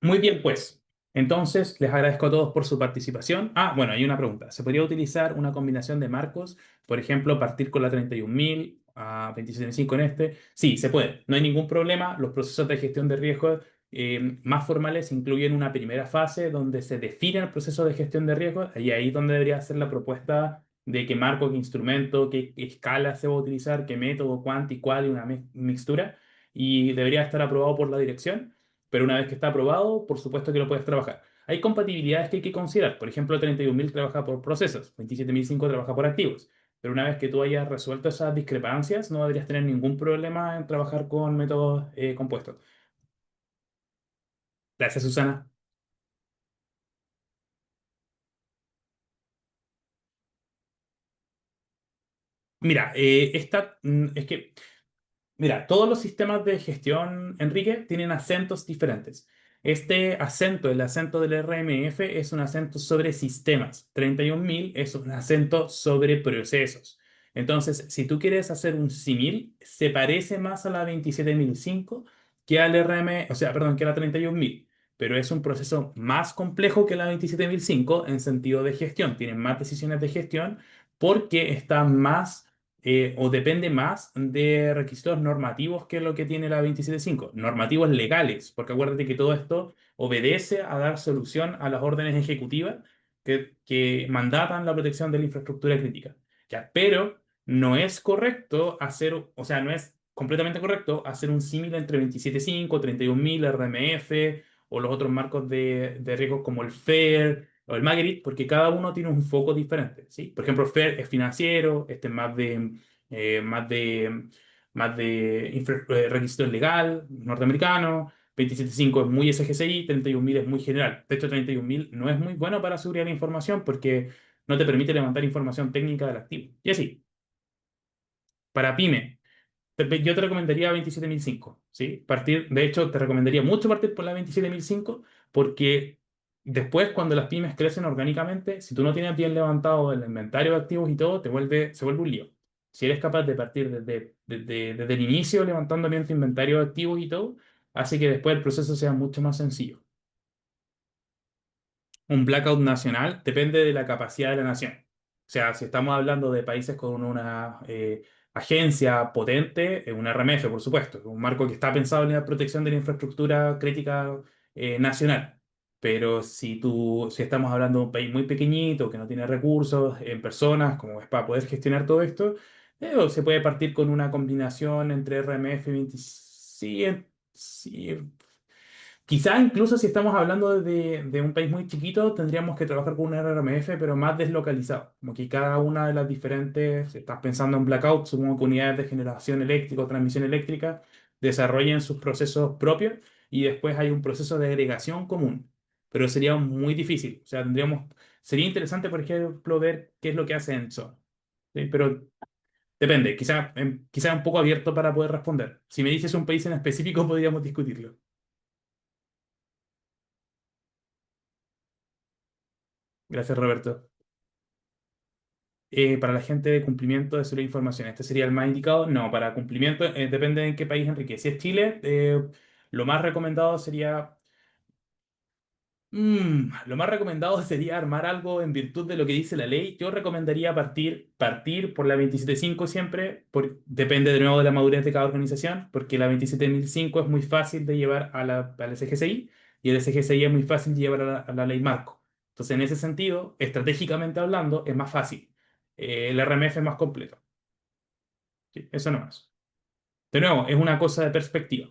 Muy bien, pues. Entonces, les agradezco a todos por su participación. Ah, bueno, hay una pregunta. ¿Se podría utilizar una combinación de marcos? Por ejemplo, partir con la 31.000 a 27.5 en este. Sí, se puede. No hay ningún problema. Los procesos de gestión de riesgos más formales incluyen una primera fase donde se define el proceso de gestión de riesgos y ahí es donde debería hacer la propuesta de qué marco, qué instrumento, qué escala se va a utilizar, qué método, cuánto y cuál y una mixtura. Y debería estar aprobado por la dirección. Pero una vez que está aprobado, por supuesto que lo puedes trabajar. Hay compatibilidades que hay que considerar. Por ejemplo, 31.000 trabaja por procesos, 27.005 trabaja por activos. Pero una vez que tú hayas resuelto esas discrepancias, no deberías tener ningún problema en trabajar con métodos compuestos. Gracias, Susana. Mira, es que mira, todos los sistemas de gestión, Enrique, tienen acentos diferentes. Este acento, el acento del RMF, es un acento sobre sistemas. 31.000 es un acento sobre procesos. Entonces, si tú quieres hacer un símil, se parece más a la 27.005 que al RM, o sea, perdón, que a la 31.000. Pero es un proceso más complejo que la 27.005 en sentido de gestión. Tiene más decisiones de gestión porque está más o depende más de requisitos normativos que lo que tiene la 27.5, normativos legales, porque acuérdate que todo esto obedece a dar solución a las órdenes ejecutivas que mandatan la protección de la infraestructura crítica. Ya, pero no es correcto hacer, o sea, no es completamente correcto hacer un símil entre 27.5, 31.000, RMF o los otros marcos de riesgos como el FAIR o el Marguerite, porque cada uno tiene un foco diferente, ¿sí? Por ejemplo, FAIR es financiero, este es eh, más de, más de requisito legal norteamericano, 27.5 es muy SGCI, 31.000 es muy general. De hecho, 31.000 no es muy bueno para seguridad de la información porque no te permite levantar información técnica del activo. Y así, para pyme. Yo te recomendaría 27.005, ¿sí? De hecho, te recomendaría mucho partir por la 27.005 porque después, cuando las pymes crecen orgánicamente, si tú no tienes bien levantado el inventario de activos y todo, se vuelve un lío. Si eres capaz de partir desde el inicio levantando bien tu inventario de activos y todo, hace que después el proceso sea mucho más sencillo. Un blackout nacional depende de la capacidad de la nación. O sea, si estamos hablando de países con una agencia potente, un RMF, por supuesto, un marco que está pensado en la protección de la infraestructura crítica nacional. Pero si estamos hablando de un país muy pequeñito, que no tiene recursos en personas, como es para poder gestionar todo esto, o se puede partir con una combinación entre RMF y 20. Sí, sí, quizá incluso si estamos hablando de un país muy chiquito, tendríamos que trabajar con un RMF, pero más deslocalizado. Como que cada una de las diferentes, si estás pensando en blackout, supongo que unidades de generación eléctrica o transmisión eléctrica desarrollen sus procesos propios y después hay un proceso de agregación común. Pero sería muy difícil. O sea, sería interesante, por ejemplo, ver qué es lo que hace Enso. ¿Sí? Pero depende, quizá un poco abierto para poder responder. Si me dices un país en específico, podríamos discutirlo. Gracias, Roberto. Para la gente de cumplimiento de su información. ¿Este sería el más indicado? No, para cumplimiento depende de en qué país, Enrique. Si es Chile, lo más recomendado sería, Lo más recomendado sería armar algo en virtud de lo que dice la ley. Yo recomendaría partir por la 275 siempre, depende de nuevo de la madurez de cada organización, porque la 27005 es muy fácil de llevar a la SGCI y el SGCI es muy fácil de llevar a la ley marco. Entonces, en ese sentido, estratégicamente hablando, es más fácil. El RMF es más completo. Sí, eso no es. De nuevo, es una cosa de perspectiva.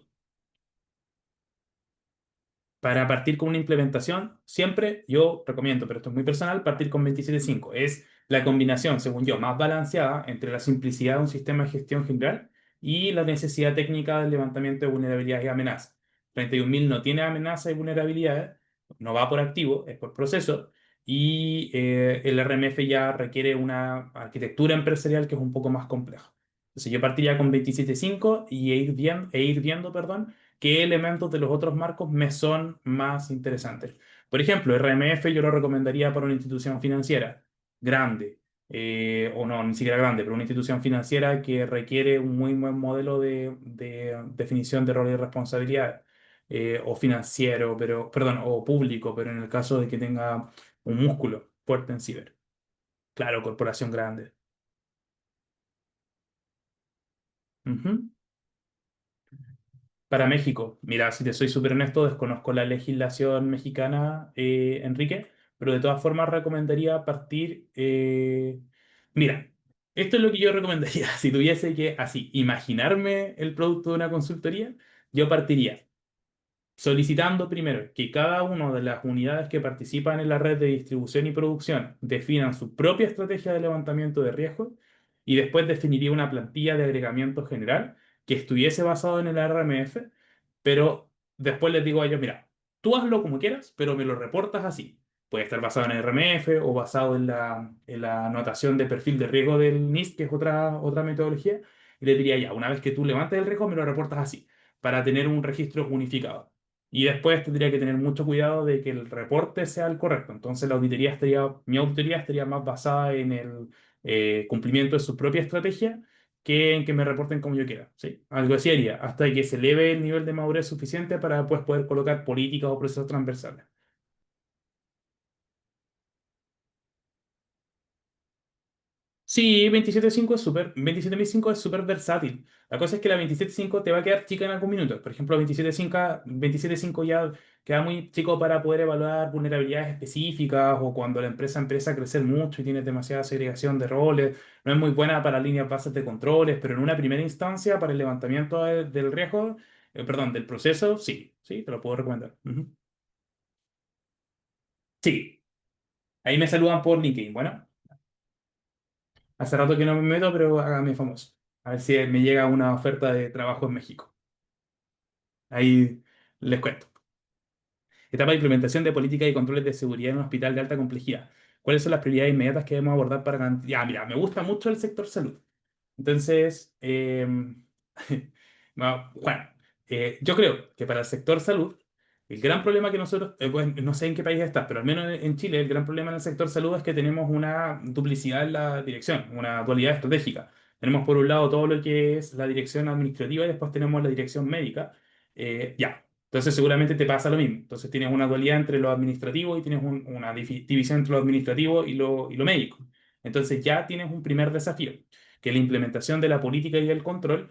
Para partir con una implementación, siempre yo recomiendo, pero esto es muy personal, partir con 27.5. Es la combinación, según yo, más balanceada entre la simplicidad de un sistema de gestión general y la necesidad técnica del levantamiento de vulnerabilidades y amenazas. 31.000 no tiene amenazas y vulnerabilidades, no va por activo, es por proceso, y el RMF ya requiere una arquitectura empresarial que es un poco más compleja. Entonces yo partiría con 27.5 e ir viendo, perdón, qué elementos de los otros marcos me son más interesantes. Por ejemplo, RMF yo lo recomendaría para una institución financiera grande, o no, ni siquiera grande, pero una institución financiera que requiere un muy buen modelo de definición de roles y responsabilidades, o financiero, pero, perdón, o público, pero en el caso de que tenga un músculo fuerte en ciber. Claro, corporación grande. Ujú. Para México, mira, si te soy súper honesto, desconozco la legislación mexicana, Enrique, pero de todas formas recomendaría partir. Mira, esto es lo que yo recomendaría. Si tuviese que, así, imaginarme el producto de una consultoría, yo partiría solicitando primero que cada una de las unidades que participan en la red de distribución y producción definan su propia estrategia de levantamiento de riesgo y después definiría una plantilla de agregamiento general que estuviese basado en el RMF, pero después les digo a ellos, mira, tú hazlo como quieras, pero me lo reportas así. Puede estar basado en el RMF o basado en la anotación de perfil de riesgo del NIST, que es otra metodología, y les diría ya, una vez que tú levantes el riesgo, me lo reportas así, para tener un registro unificado. Y después tendría que tener mucho cuidado de que el reporte sea el correcto. Entonces mi auditoría estaría más basada en el cumplimiento de su propia estrategia que en que me reporten como yo quiera. ¿Sí? Algo así haría, hasta que se eleve el nivel de madurez suficiente para después poder colocar políticas o procesos transversales. Sí, 27.5 es súper versátil. La cosa es que la 27.5 te va a quedar chica en algún minuto. Por ejemplo, 27.5 ya queda muy chico para poder evaluar vulnerabilidades específicas o cuando la empresa empieza a crecer mucho y tiene demasiada segregación de roles. No es muy buena para líneas bases de controles, pero en una primera instancia para el levantamiento del riesgo, perdón, del proceso, sí, sí, te lo puedo recomendar. Ujú. Sí, ahí me saludan por LinkedIn. Bueno. Hace rato que no me meto, pero hágame famoso. A ver si me llega una oferta de trabajo en México. Ahí les cuento. Etapa de implementación de políticas y controles de seguridad en un hospital de alta complejidad. ¿Cuáles son las prioridades inmediatas que debemos abordar para garantizar? Ya, mira, me gusta mucho el sector salud. Entonces, bueno, yo creo que para el sector salud, el gran problema que nosotros, pues, no sé en qué país estás, pero al menos en Chile, el gran problema en el sector salud es que tenemos una duplicidad en la dirección, una dualidad estratégica. Tenemos por un lado todo lo que es la dirección administrativa y después tenemos la dirección médica. Ya, entonces seguramente te pasa lo mismo. Entonces tienes una dualidad entre lo administrativo y tienes una división entre lo administrativo y lo médico. Entonces ya tienes un primer desafío que la implementación de la política y el control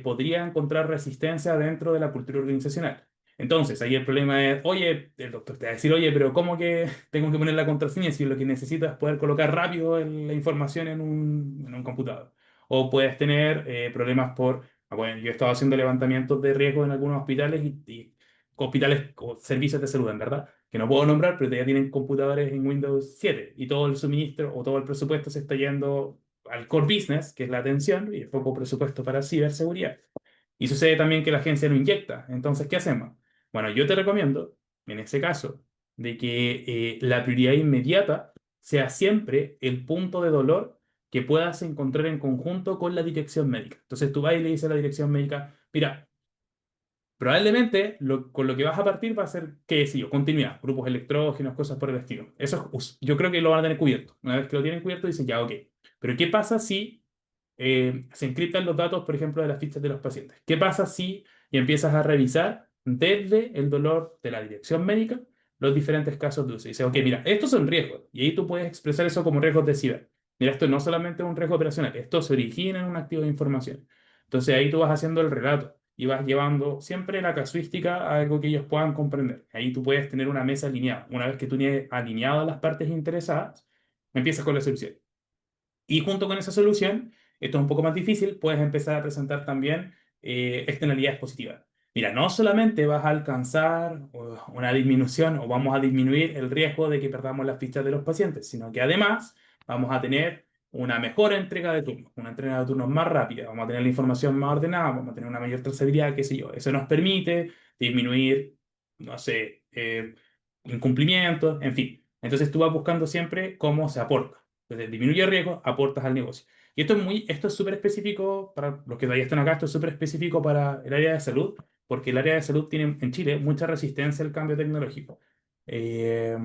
podría encontrar resistencia dentro de la cultura organizacional. Entonces, ahí el problema es, oye, el doctor te va a decir, oye, pero ¿cómo que tengo que poner la contraseña si lo que necesito es poder colocar rápido la información en un computador? O puedes tener problemas bueno, yo he estado haciendo levantamientos de riesgo en algunos hospitales y hospitales o servicios de salud, en verdad, que no puedo nombrar, pero ya tienen computadores en Windows 7 y todo el suministro o todo el presupuesto se está yendo al core business, que es la atención, y el poco presupuesto para ciberseguridad. Y sucede también que la agencia no inyecta. Entonces, ¿qué hacemos? Bueno, yo te recomiendo, en ese caso, de que la prioridad inmediata sea siempre el punto de dolor que puedas encontrar en conjunto con la dirección médica. Entonces tú vas y le dices a la dirección médica, mira, probablemente con lo que vas a partir va a ser, qué sé yo, continuidad, grupos electrógenos, cosas por el estilo. Yo creo que lo van a tener cubierto. Una vez que lo tienen cubierto, dicen, ya, ok. Pero ¿qué pasa si se encriptan los datos, por ejemplo, de las fichas de los pacientes? ¿Qué pasa si y empiezas a revisar desde el dolor de la dirección médica los diferentes casos de uso. Y dice, ok, mira, estos son riesgos. Y ahí tú puedes expresar eso como riesgos de ciber. Mira, esto no solamente es un riesgo operacional, esto se origina en un activo de información. Entonces ahí tú vas haciendo el relato y vas llevando siempre la casuística a algo que ellos puedan comprender. Ahí tú puedes tener una mesa alineada. Una vez que tú tienes alineado a las partes interesadas, empiezas con la solución. Y junto con esa solución, esto es un poco más difícil, puedes empezar a presentar también externalidades positivas. Mira, no solamente vas a alcanzar una disminución o vamos a disminuir el riesgo de que perdamos las fichas de los pacientes, sino que además vamos a tener una mejor entrega de turnos, una entrega de turnos más rápida, vamos a tener la información más ordenada, vamos a tener una mayor trazabilidad, qué sé yo. Eso nos permite disminuir, no sé, incumplimientos, en fin. Entonces tú vas buscando siempre cómo se aporta. Entonces, disminuye el riesgo, aportas al negocio. Y esto es súper específico para los que todavía están acá, esto es súper específico para el área de salud, porque el área de salud tiene en Chile mucha resistencia al cambio tecnológico. Eh,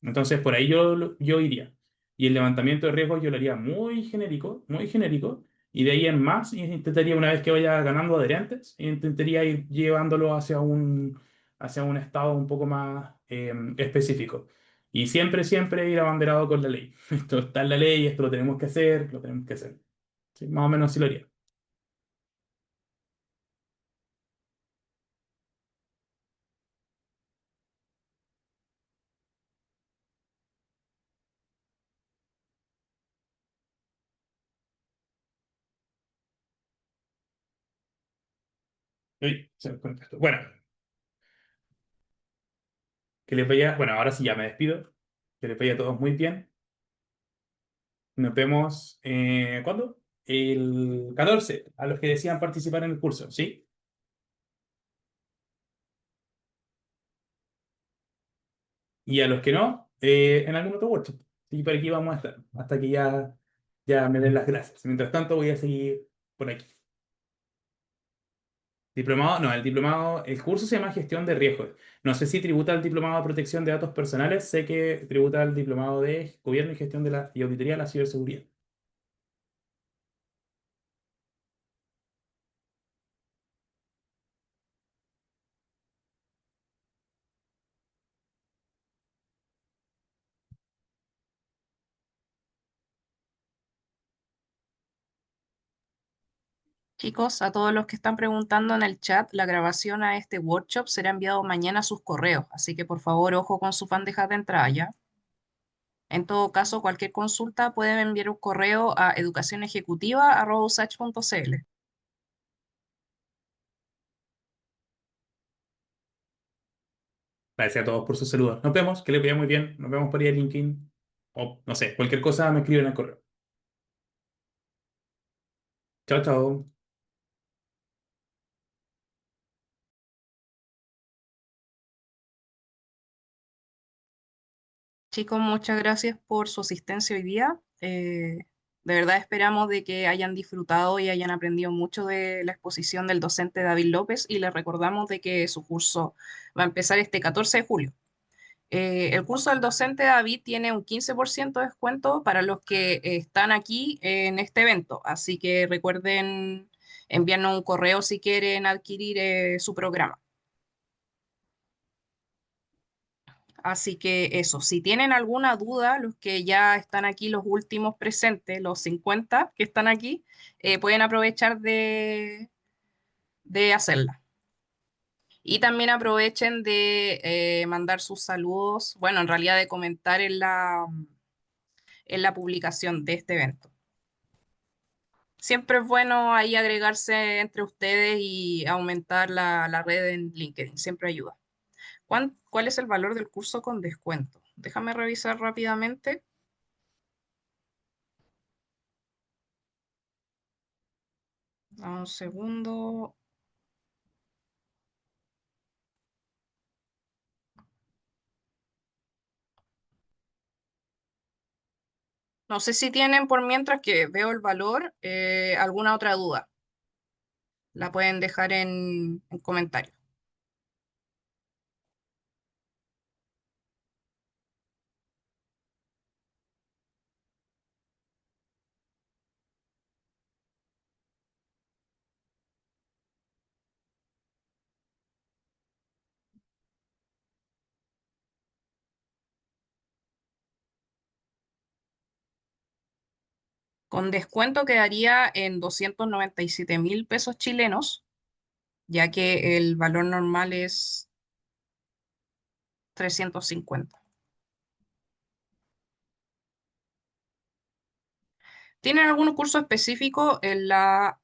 entonces, por ahí yo iría. Y el levantamiento de riesgos yo lo haría muy genérico, y de ahí en más intentaría, una vez que vaya ganando adherentes, intentaría ir llevándolo hacia un estado un poco más específico. Y siempre ir abanderado con la ley. Esto está en la ley, esto lo tenemos que hacer, lo tenemos que hacer. Sí, más o menos así lo haría. Uy, se me conectó. Bueno, que les vaya, bueno, ahora sí ya me despido. Que les vaya a todos muy bien. Nos vemos, ¿cuándo? El 14, a los que decían participar en el curso, ¿sí? Y a los que no, en algún otro workshop. Y por aquí vamos a estar, hasta que ya me den las gracias. Mientras tanto, voy a seguir por aquí. Diplomado, no, el curso se llama Gestión de Riesgos. No sé si tributa al Diplomado de Protección de Datos Personales, sé que tributa al Diplomado de Gobierno y Gestión y Auditoría de la Ciberseguridad. Chicos, a todos los que están preguntando en el chat, la grabación a este workshop será enviado mañana a sus correos, así que por favor, ojo con sus bandejas de entrada, ¿ya? En todo caso, cualquier consulta pueden enviar un correo a educacionejecutiva@usach.cl. Gracias a todos por sus saludos. Nos vemos, que les vaya muy bien. Nos vemos por ahí en LinkedIn. O no sé, cualquier cosa me escriben en el correo. Chao, chao. Chicos, muchas gracias por su asistencia hoy día. De verdad esperamos de que hayan disfrutado y hayan aprendido mucho de la exposición del docente David López y les recordamos de que su curso va a empezar este 14 de julio. El curso del docente David tiene un 15% de descuento para los que están aquí en este evento, así que recuerden enviarnos un correo si quieren adquirir su programa. Así que eso, si tienen alguna duda, los que ya están aquí, los últimos presentes, los 50 que están aquí, pueden aprovechar de hacerla. Y también aprovechen de mandar sus saludos, bueno, en realidad de comentar en la publicación de este evento. Siempre es bueno ahí agregarse entre ustedes y aumentar la red en LinkedIn, siempre ayuda. ¿Cuál es el valor del curso con descuento? Déjame revisar rápidamente. Dame un segundo. No sé si tienen por mientras que veo el valor, alguna otra duda. La pueden dejar en comentarios. Con descuento quedaría en 297.000 pesos chilenos, ya que el valor normal es 350. ¿Tienen algún curso específico en la